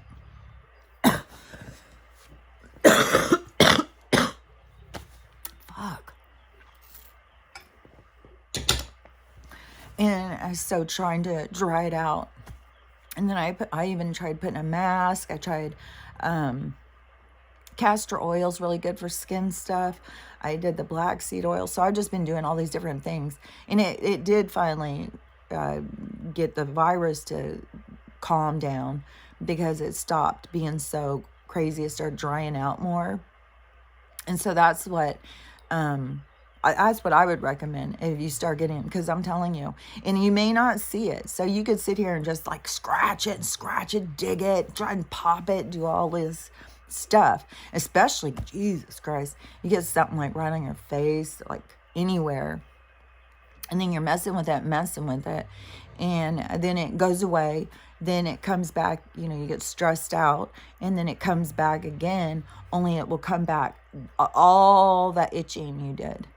Fuck. And so trying to dry it out. And then I even tried putting a mask. I tried castor oil is really good for skin stuff. I did the black seed oil. So I've just been doing all these different things. And it did finally get the virus to calm down because it stopped being so crazy. It started drying out more. And so that's what I would recommend if you start getting, because I'm telling you, and you may not see it. So you could sit here and just like scratch it, dig it, try and pop it, do all this stuff. Especially, Jesus Christ, you get something like right on your face, like anywhere. And then you're messing with it. And then it goes away. Then it comes back, you get stressed out. And then it comes back again, only it will come back all that itching you did.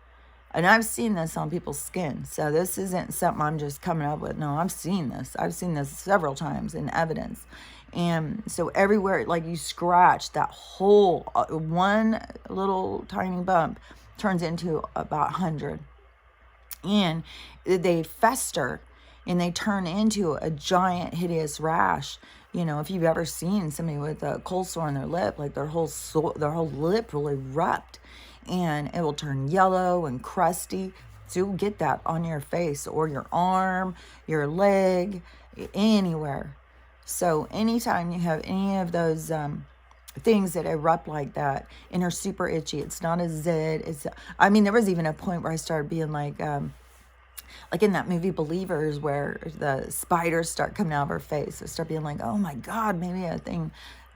And I've seen this on people's skin. So this isn't something I'm just coming up with. No, I've seen this. I've seen this several times in evidence. And so everywhere, like you scratch, that whole one little tiny bump turns into about 100. And they fester and they turn into a giant hideous rash. If you've ever seen somebody with a cold sore on their lip, like their whole lip will erupt and it will turn yellow and crusty. So you'll get that on your face or your arm, your leg, anywhere. So anytime you have any of those things that erupt like that and are super itchy, it's not a zit. There was even a point where I started being like in that movie Believers, where the spiders start coming out of her face. I start being like, oh my God, maybe a thing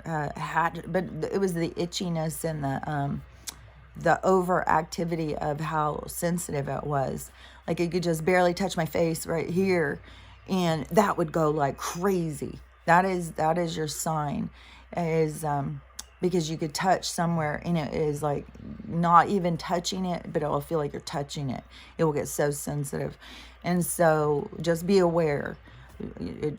had, but it was the itchiness and the overactivity of how sensitive it was. Like it could just barely touch my face right here, and that would go like crazy. That is your sign, is because you could touch somewhere and it is like not even touching it, but it will feel like you're touching it. It will get so sensitive. And so just be aware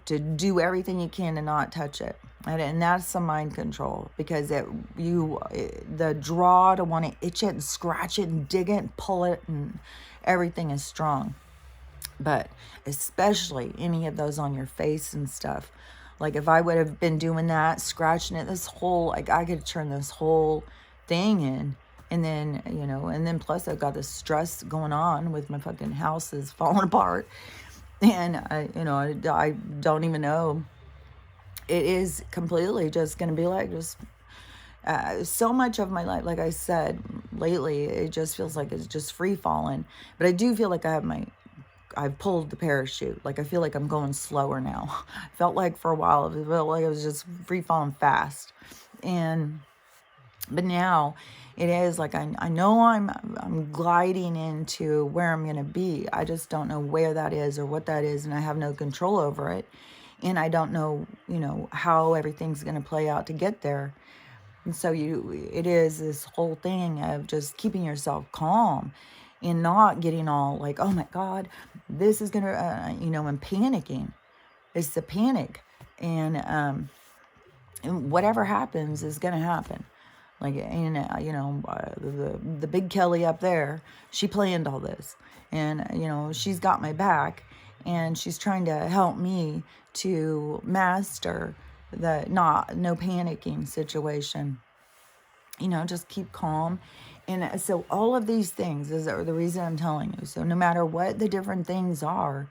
to do everything you can to not touch it. And that's some mind control, because the draw to want to itch it and scratch it and dig it and pull it and everything is strong. But especially any of those on your face and stuff. Like if I would have been doing that, scratching it, I could turn this whole thing in. And then, and then plus I've got this stress going on with my fucking house is falling apart. And I don't even know. It is completely just going to be like just so much of my life, like I said, lately, it just feels like it's just free falling. But I do feel like I've pulled the parachute. Like I feel like I'm going slower now. I felt like for a while, it felt like I was just free falling fast. But now it is like, I know I'm gliding into where I'm going to be. I just don't know where that is or what that is. And I have no control over it. And I don't know, how everything's going to play out to get there. And so it is this whole thing of just keeping yourself calm and not getting all like, oh my God, this is going to, and panicking. It's the panic. And whatever happens is going to happen. Like, and, the big Kelly up there, she planned all this. And, she's got my back. And she's trying to help me to master the no panicking situation. Just keep calm. And so all of these things are the reason I'm telling you. So no matter what the different things are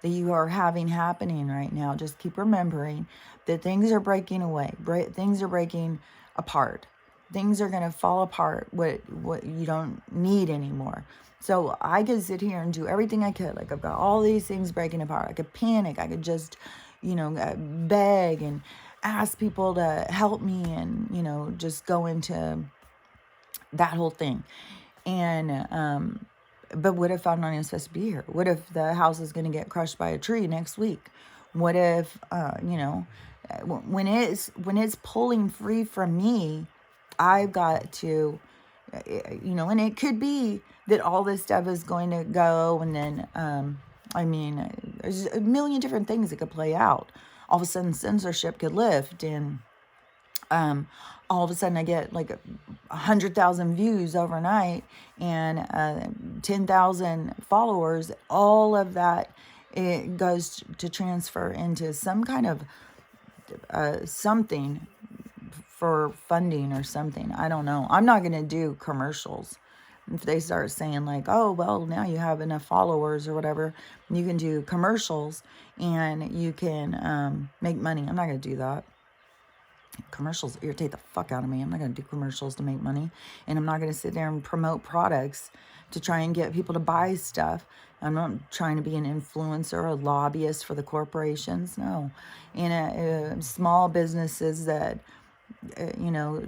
that you are having happening right now. Just keep remembering that things are breaking away. Things are breaking apart. Things are going to fall apart, what you don't need anymore. So I could sit here and do everything I could. Like, I've got all these things breaking apart. I could panic. I could just, beg and ask people to help me and, just go into that whole thing. And, but what if I'm not even supposed to be here? What if the house is going to get crushed by a tree next week? What if, when it's pulling free from me, I've got to, and it could be that all this stuff is going to go, and then, there's a million different things that could play out. All of a sudden, censorship could lift, and all of a sudden I get like 100,000 views overnight and 10,000 followers. All of that, it goes to transfer into some kind of something for funding or something. I don't know. I'm not going to do commercials. If they start saying like, oh, well, now you have enough followers or whatever, you can do commercials and you can make money. I'm not going to do that. Commercials irritate the fuck out of me. I'm not going to do commercials to make money. And I'm not going to sit there and promote products to try and get people to buy stuff. I'm not trying to be an influencer or a lobbyist for the corporations. No. And small businesses that,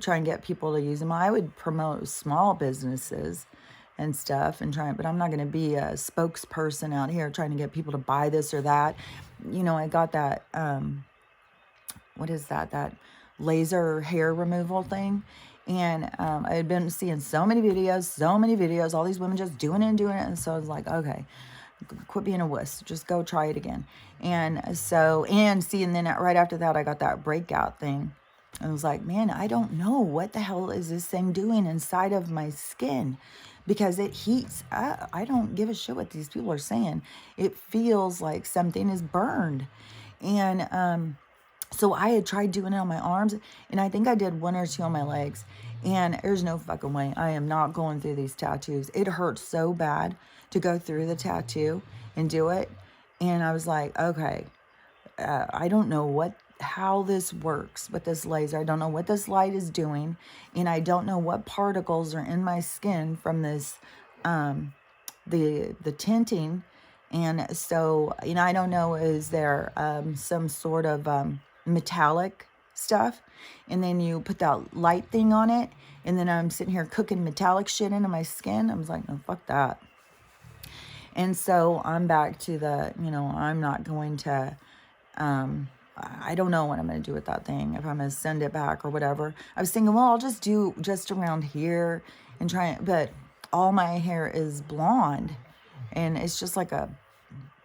try and get people to use them. I would promote small businesses and stuff and but I'm not going to be a spokesperson out here trying to get people to buy this or that. I got that, what is that? That laser hair removal thing. And I had been seeing so many videos, all these women just doing it. And so I was like, okay, quit being a wuss. Just go try it again. And then right after that, I got that breakout thing. And I was like, man, I don't know what the hell is this thing doing inside of my skin, because it heats. I don't give a shit what these people are saying. It feels like something is burned. And so I had tried doing it on my arms, and I think I did 1 or 2 on my legs. And there's no fucking way I am not going through these tattoos. It hurts so bad to go through the tattoo and do it. And I was like, okay, I don't know how this works with this laser. I don't know what this light is doing, and I don't know what particles are in my skin from this, the tinting. And so, I don't know, is there some sort of metallic stuff, and then you put that light thing on it, and then I'm sitting here cooking metallic shit into my skin. I was like, no, fuck that. And so I'm back to the, I'm not going to, I don't know what I'm going to do with that thing, if I'm going to send it back or whatever. I was thinking, well, I'll just do just around here and try it. But all my hair is blonde, and it's just like a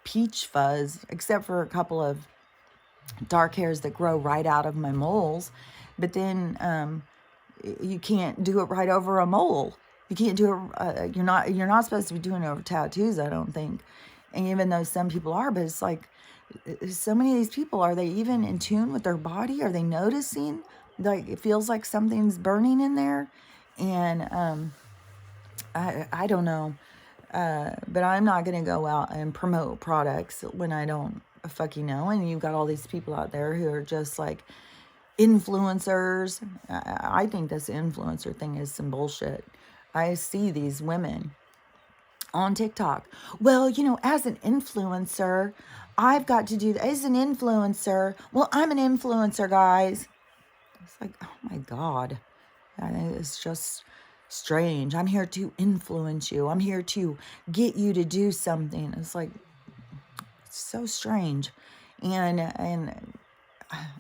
peach fuzz, except for a couple of dark hairs that grow right out of my moles. But then you can't do it right over a mole. You can't do it. You're not supposed to be doing it over tattoos, I don't think. And even though some people are, but it's like, so many of these people, are they even in tune with their body? Are they noticing? Like, it feels like something's burning in there. And I don't know. But I'm not going to go out and promote products when I don't fucking know. And you've got all these people out there who are just like influencers. I think this influencer thing is some bullshit. I see these women on TikTok. Well, as an influencer, I've got to do that. As an influencer, well, I'm an influencer, guys. It's like, oh my God. It's just strange. I'm here to influence you. I'm here to get you to do something. It's like, it's so strange. And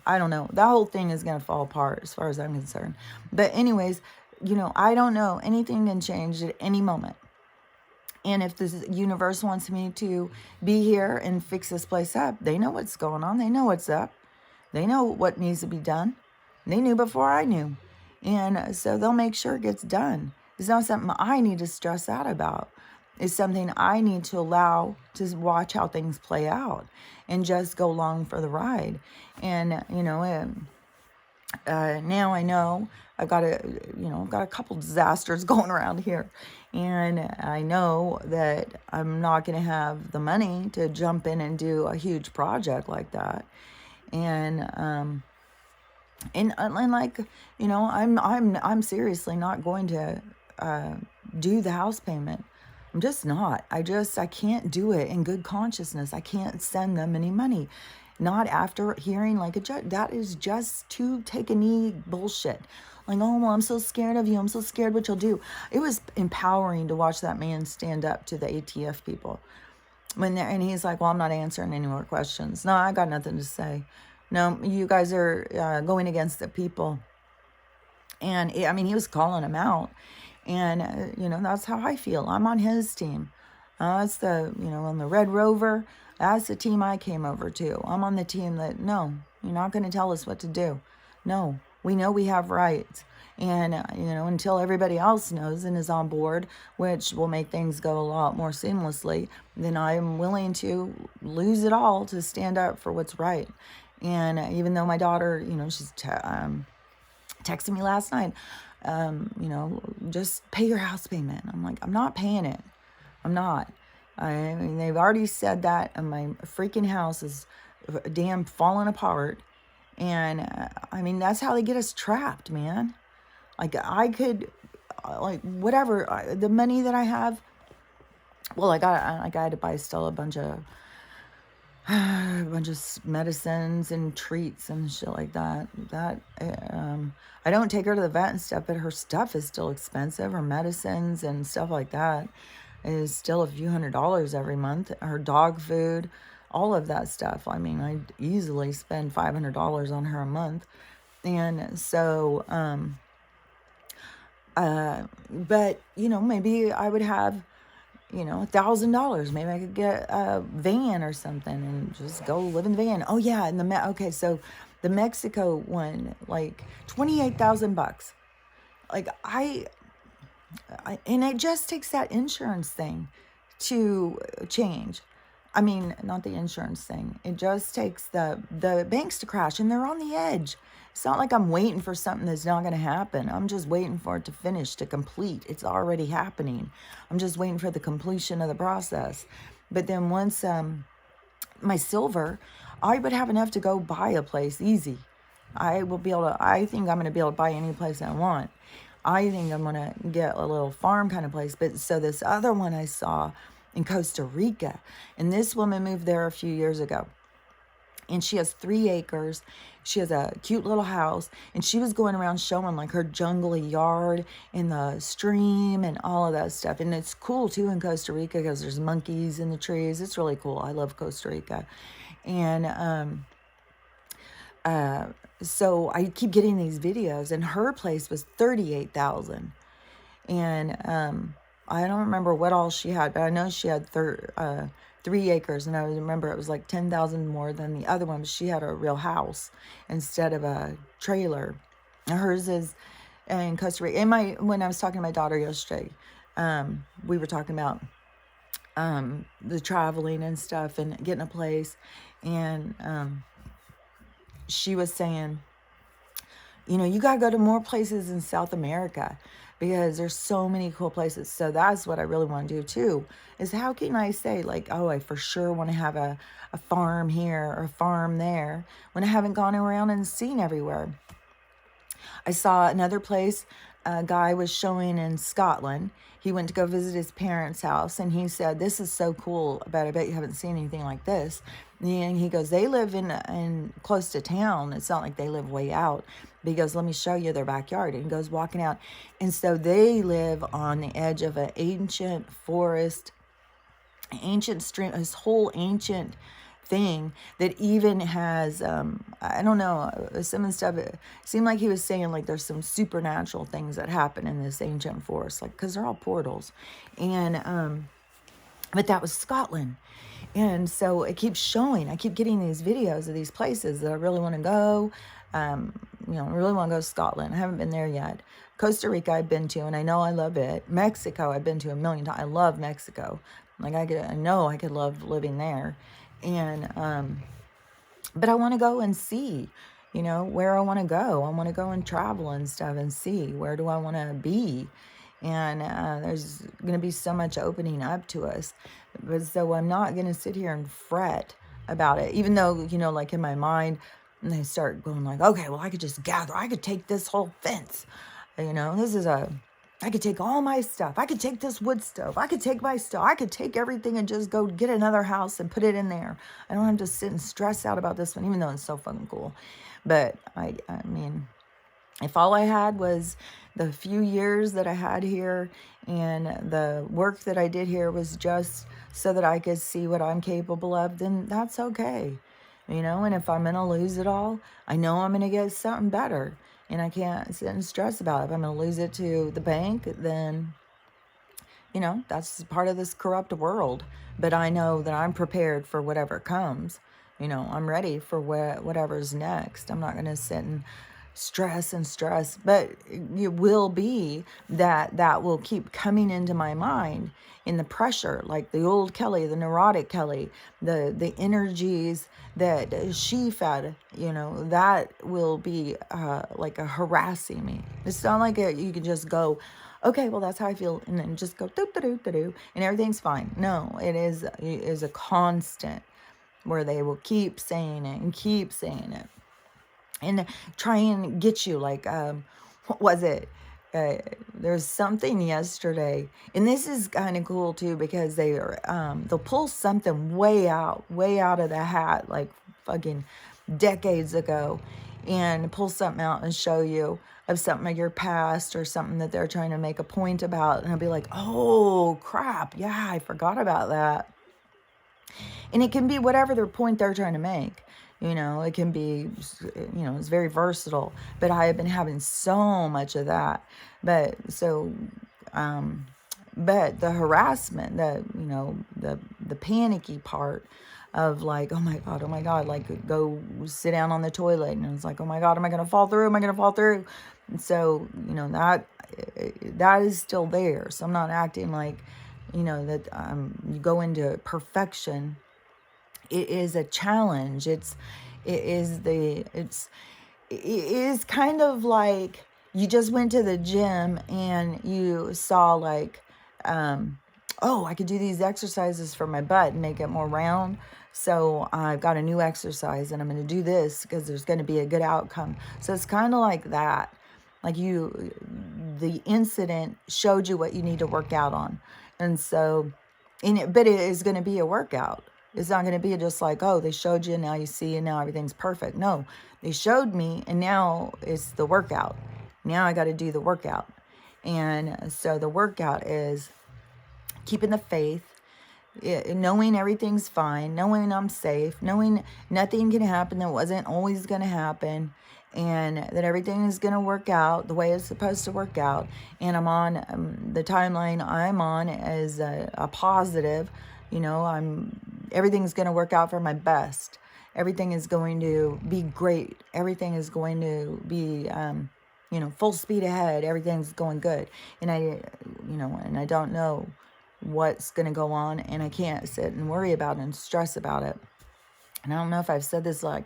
I don't know. That whole thing is going to fall apart as far as I'm concerned. But anyways, I don't know. Anything can change at any moment. And if the universe wants me to be here and fix this place up, they know what's going on. They know what's up. They know what needs to be done. They knew before I knew. And so they'll make sure it gets done. It's not something I need to stress out about. It's something I need to allow to watch how things play out and just go along for the ride. And, now I know I've got I've got a couple disasters going around here. And I know that I'm not going to have the money to jump in and do a huge project like that. And, and like, I'm seriously not going to, do the house payment. I'm just not. I can't do it in good consciousness. I can't send them any money. Not after hearing like a judge. That is just too take a knee bullshit. Like, oh, well, I'm so scared of you. I'm so scared what you'll do. It was empowering to watch that man stand up to the ATF people. And he's like, well, I'm not answering any more questions. No, I got nothing to say. No, you guys are going against the people. And I mean, he was calling them out. And, that's how I feel. I'm on his team. That's on the Red Rover, that's the team I came over to. I'm on the team that, no, you're not going to tell us what to do. No, we know we have rights. And, until everybody else knows and is on board, which will make things go a lot more seamlessly, then I'm willing to lose it all to stand up for what's right. And even though my daughter, she's texted me last night, just pay your house payment. I'm like, I'm not paying it. I'm not. I mean, they've already said that, and my freaking house is damn falling apart. And I mean, that's how they get us trapped, man. Like, I could, whatever, the money that I have, well, I had to buy Stella a bunch of medicines and treats and shit like that. I don't take her to the vet and stuff, but her stuff is still expensive. Her medicines and stuff like that is still a few $100s every month. Her dog food, all of that stuff. I mean, I easily spend $500 on her a month. And so, but, maybe I would have, $1,000. Maybe I could get a van or something and just go live in the van. Oh yeah. And okay. So the Mexico one, like $28,000. Like and it just takes that insurance thing to change. I mean, not the insurance thing. It just takes the banks to crash, and they're on the edge. It's not like I'm waiting for something that's not going to happen. I'm just waiting for it to finish, to complete. It's already happening. I'm just waiting for the completion of the process. But then once my silver, I would have enough to go buy a place easy. I think I'm going to be able to buy any place I want. I think I'm going to get a little farm kind of place. But so this other one I saw in Costa Rica, and this woman moved there a few years ago. And she has 3 acres. She has a cute little house. And she was going around showing like her jungly yard and the stream and all of that stuff. And it's cool too in Costa Rica because there's monkeys in the trees. It's really cool. I love Costa Rica. And so I keep getting these videos, and her place was $38,000. And I don't remember what all she had, but I know she had 3 acres, and I remember it was like 10,000 more than the other one. But she had a real house instead of a trailer. Hers is in Costa Rica. When I was talking to my daughter yesterday, we were talking about the traveling and stuff and getting a place, and she was saying, you got to go to more places in South America because there's so many cool places. So that's what I really want to do too, is how can I say like, oh, I for sure want to have a farm here or a farm there when I haven't gone around and seen everywhere. I saw another place a guy was showing in Scotland. He went to go visit his parents' house, and he said, this is so cool, but I bet you haven't seen anything like this. And he goes, they live in close to town. It's not like they live way out. But he goes, let me show you their backyard. And he goes walking out. And so they live on the edge of an ancient forest, ancient stream, this whole ancient thing that even has, I don't know, some of the stuff, it seemed like he was saying like there's some supernatural things that happen in this ancient forest, like, because they're all portals. And, but that was Scotland. And so it keeps showing, I keep getting these videos of these places that I really want to go. I really want to go to Scotland. I haven't been there yet. Costa Rica I've been to, and I know I love it. Mexico I've been to a million times. I love Mexico. Like I know I could love living there. And, but I want to go and see, you know, where I want to go. I want to go and travel and stuff and see where do I want to be. And there's going to be so much opening up to us. But so I'm not going to sit here and fret about it, even though, you know, like in my mind, and I start going like, okay, well, I could just gather. I could take this whole fence. You know, I could take all my stuff. I could take this wood stove. I could take my stuff. I could take everything and just go get another house and put it in there. I don't have to sit and stress out about this one, even though it's so fucking cool. But I mean, if all I had was the few years that I had here and the work that I did here was just so that I could see what I'm capable of, then that's okay. You know, and if I'm going to lose it all, I know I'm going to get something better. And I can't sit and stress about it. If I'm going to lose it to the bank, then, you know, that's part of this corrupt world. But I know that I'm prepared for whatever comes. You know, I'm ready for whatever's next. I'm not going to sit and stress, but it will be that will keep coming into my mind in the pressure, like the old Kelly, the neurotic Kelly, the energies that she fed, you know, that will be like a harassing me. It's not like you can just go, okay, well, that's how I feel, and then just go do, and everything's fine. No, it is a constant where they will keep saying it and keep saying it and try and get you like, what was it? There's something yesterday, and this is kind of cool too, because they'll pull something way out of the hat, like fucking decades ago, and pull something out and show you of something of your past or something that they're trying to make a point about, and I'll be like, oh crap, yeah, I forgot about that. And it can be whatever their point they're trying to make. You know, it can be, you know, it's very versatile. But I have been having so much of that. But so, but the harassment, you know, the panicky part of like, oh my God, like go sit down on the toilet. And it's like, oh my God, am I going to fall through? Am I going to fall through? And so, you know, that is still there. So I'm not acting like, you know, that you go into perfection. It is a challenge. It is kind of like you just went to the gym and you saw like, oh, I could do these exercises for my butt and make it more round. So I've got a new exercise and I'm going to do this because there's going to be a good outcome. So it's kind of like that. Like the incident showed you what you need to work out on. And so, but it is going to be a workout. It's not going to be just like, oh, they showed you and now you see and now everything's perfect. No, they showed me and now it's the workout. Now I got to do the workout. And so the workout is keeping the faith, knowing everything's fine, knowing I'm safe, knowing nothing can happen that wasn't always going to happen, and that everything is going to work out the way it's supposed to work out. And I'm on the timeline I'm on as a positive. You know, everything's going to work out for my best. Everything is going to be great. Everything is going to be, you know, full speed ahead. Everything's going good. And I don't know what's going to go on, and I can't sit and worry about it and stress about it. And I don't know if I've said this like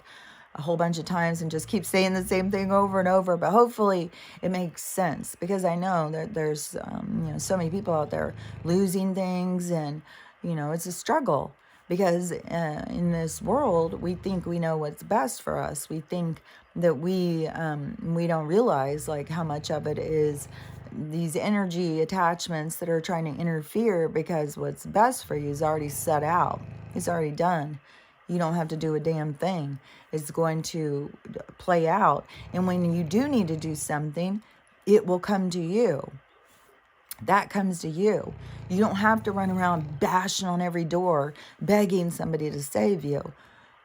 a whole bunch of times and just keep saying the same thing over and over, but hopefully it makes sense, because I know that there's, you know, so many people out there losing things, and, you know, it's a struggle, because in this world, we think we know what's best for us. We think that we don't realize like how much of it is these energy attachments that are trying to interfere, because what's best for you is already set out. It's already done. You don't have to do a damn thing. It's going to play out. And when you do need to do something, it will come to you. That comes to you. You don't have to run around bashing on every door, begging somebody to save you.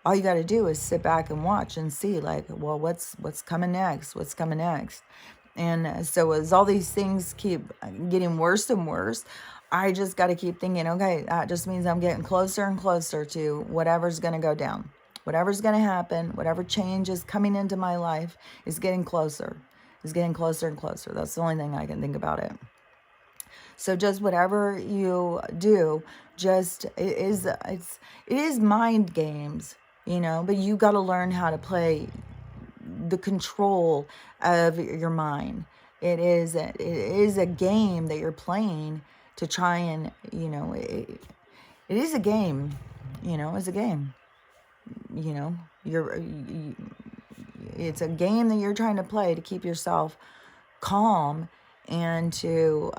All you got to do is sit back and watch and see, like, well, what's coming next? What's coming next? And so as all these things keep getting worse and worse, I just got to keep thinking, okay, that just means I'm getting closer and closer to whatever's going to go down. Whatever's going to happen, whatever change is coming into my life is getting closer. Is getting closer and closer. That's the only thing I can think about it. So just whatever you do, just it is mind games, you know, but you got to learn how to play the control of your mind. It is a game that you're playing to try and, it is a game, it's a game, you know, it's a game that you're trying to play to keep yourself calm and to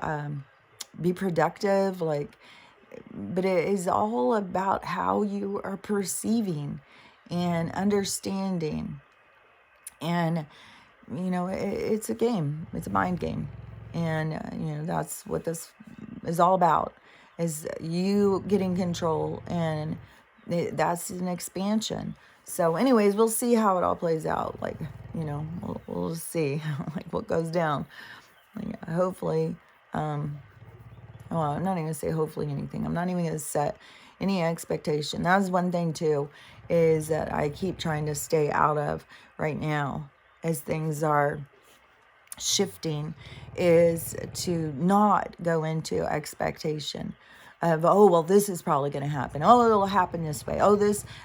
be productive, but it is all about how you are perceiving and understanding. And, it's a game, it's a mind game. And, that's what this is all about, is you getting control. And that's an expansion. So anyways, we'll see how it all plays out. We'll just see like what goes down. Hopefully, well, I'm not even going to say hopefully anything. I'm not even going to set any expectation. That's one thing too, is that I keep trying to stay out of right now as things are shifting, is to not go into expectation of, oh, well, this is probably going to happen. Oh, it'll happen this way. Oh,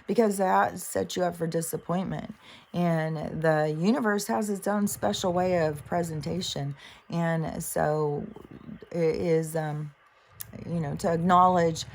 because that sets you up for disappointment. And the universe has its own special way of presentation. And so it is, to acknowledge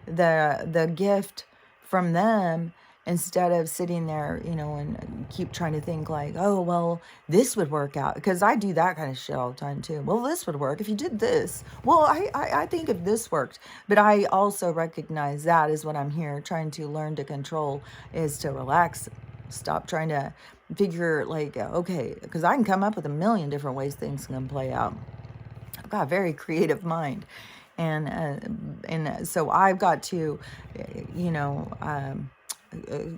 the gift from them, instead of sitting there, and keep trying to think like, oh, well, this would work out. Because I do that kind of shit all the time too. Well, this would work if you did this. Well, I think if this worked. But I also recognize that is what I'm here trying to learn to control, is to relax. Stop trying to figure okay, because I can come up with a million different ways things can play out. I've got a very creative mind. And so I've got to,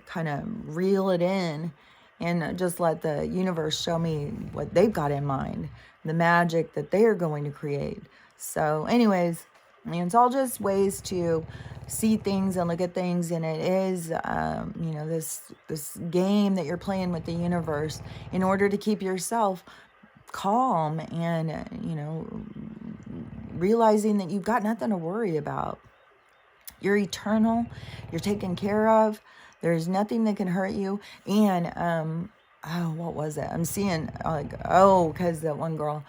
kind of reel it in and just let the universe show me what they've got in mind, the magic that they are going to create. So anyways, it's all just ways to see things and look at things. And it is, this game that you're playing with the universe in order to keep yourself calm and, realizing that you've got nothing to worry about. You're eternal. You're taken care of. There's nothing that can hurt you. And, what was it? I'm seeing because that one girl,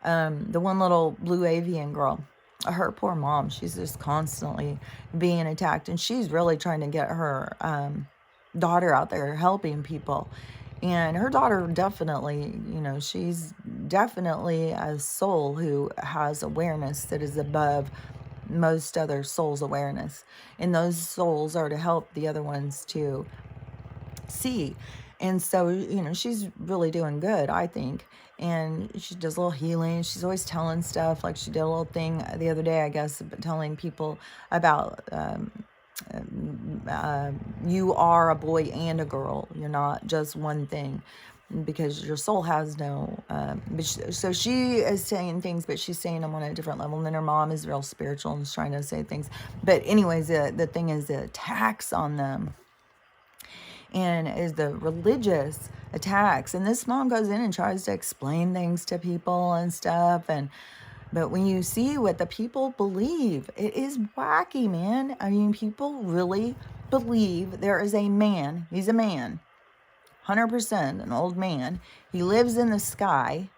the one little blue avian girl, her poor mom, she's just constantly being attacked. And she's really trying to get her daughter out there helping people. And her daughter definitely, she's definitely a soul who has awareness that is above most other souls' awareness. And those souls are to help the other ones to see. And so, she's really doing good, I think. And she does a little healing. She's always telling stuff. Like she did a little thing the other day, I guess, telling people about you are a boy and a girl. You're not just one thing, because your soul has no so she is saying things, but she's saying them on a different level. And then her mom is real spiritual and is trying to say things. But anyways, the thing is the attacks on them, and is the religious attacks. And this mom goes in and tries to explain things to people and stuff. But when you see what the people believe, it is wacky, man. I mean, people really believe there is a man. He's a man, 100%, an old man. He lives in the sky.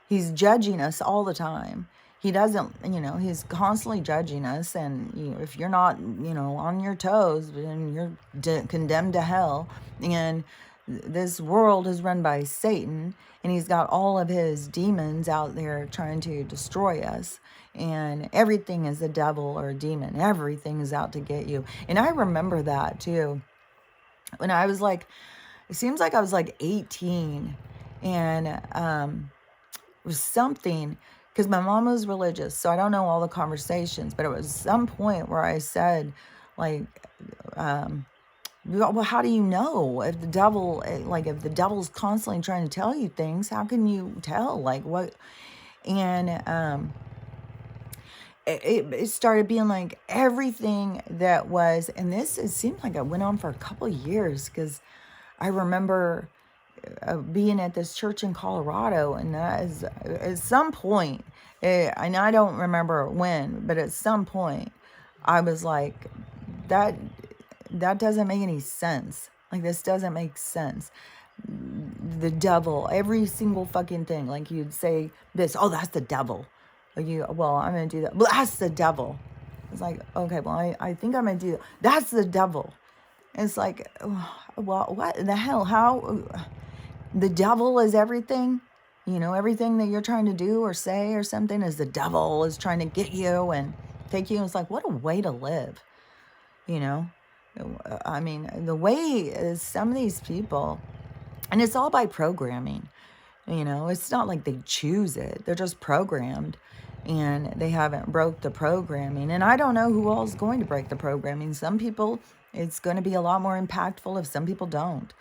He's judging us all the time. He doesn't, he's constantly judging us. And if you're not, on your toes, then you're condemned to hell. And this world is run by Satan, and he's got all of his demons out there trying to destroy us. And everything is a devil or a demon. Everything is out to get you. And I remember that too. When I was it seems like I was 18, and it was something, because my mom was religious, so I don't know all the conversations, but it was some point where I said, well, how do you know if the devil, if the devil's constantly trying to tell you things, how can you tell, what? And it started being everything that was, and it seemed like it went on for a couple of years, because I remember being at this church in Colorado, and that is, at some point, and I don't remember when, but at some point, I was like, that doesn't make any sense. This doesn't make sense. the devil, every single fucking thing. Like you'd say this, oh, that's the devil. Like well, I'm going to do that. Well, that's the devil. It's like, okay, well, I think I'm going to do that. That's the devil. It's like, well, what in the hell? How? The devil is everything? Everything that you're trying to do or say or something is the devil is trying to get you and take you. It's like, what a way to live, you know? I mean, the way is some of these people, and it's all by programming. It's not like they choose it. They're just programmed and they haven't broke the programming. And I don't know who all is going to break the programming. Some people, it's going to be a lot more impactful if some people don't.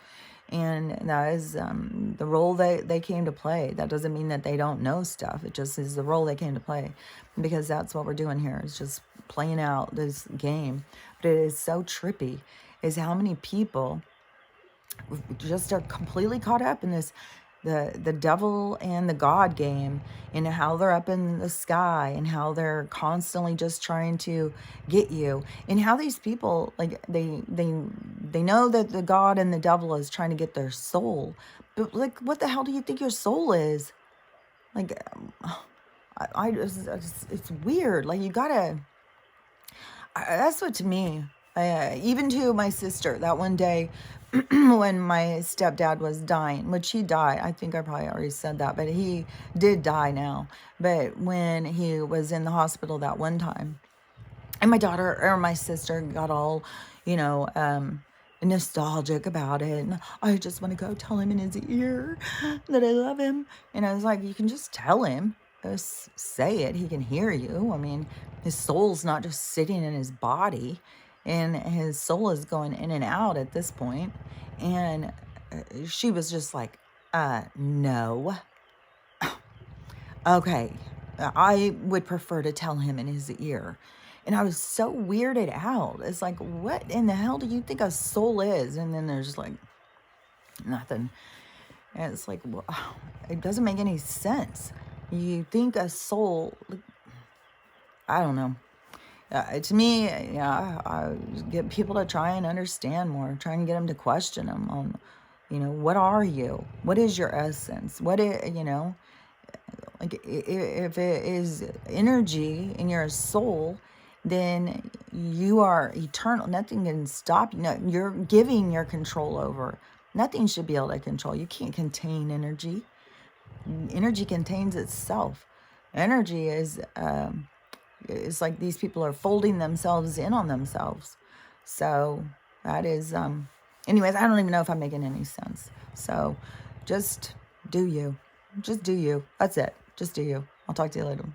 And that is the role they came to play. That doesn't mean that they don't know stuff. It just is the role they came to play, because that's what we're doing here. It's just playing out this game. But it is so trippy is how many people just are completely caught up in this, the devil and the God game, and how they're up in the sky and how they're constantly just trying to get you, and how these people, like, they know that the God and the devil is trying to get their soul, but like, what the hell do you think your soul is? Like, it's weird. Like, you gotta, that's what, to me, even to my sister, that one day when my stepdad was dying, which he died, I think I probably already said that, but he did die now. But when he was in the hospital that one time, and my daughter or my sister got all, you know, nostalgic about it, and I just want to go tell him in his ear that I love him. And I was like, you can just tell him, just say it, he can hear you. I mean, his soul's not just sitting in his body, and his soul is going in and out at this point. And she was just like, no. Okay, I would prefer to tell him in his ear. And I was so weirded out. It's like, what in the hell do you think a soul is? And then there's like nothing. And it's like, well, it doesn't make any sense. You think a soul, I don't know. To me, yeah, I get people to try and understand more, try and get them to question them on, what are you? What is your essence? What is, like, if it is energy and you're a soul, then you are eternal. Nothing can stop you. No, you're giving your control over. Nothing should be able to control. You can't contain energy. Energy contains itself. Energy is, it's like these people are folding themselves in on themselves. So that is, anyways, I don't even know if I'm making any sense. So just do you. Just do you. That's it. Just do you. I'll talk to you later.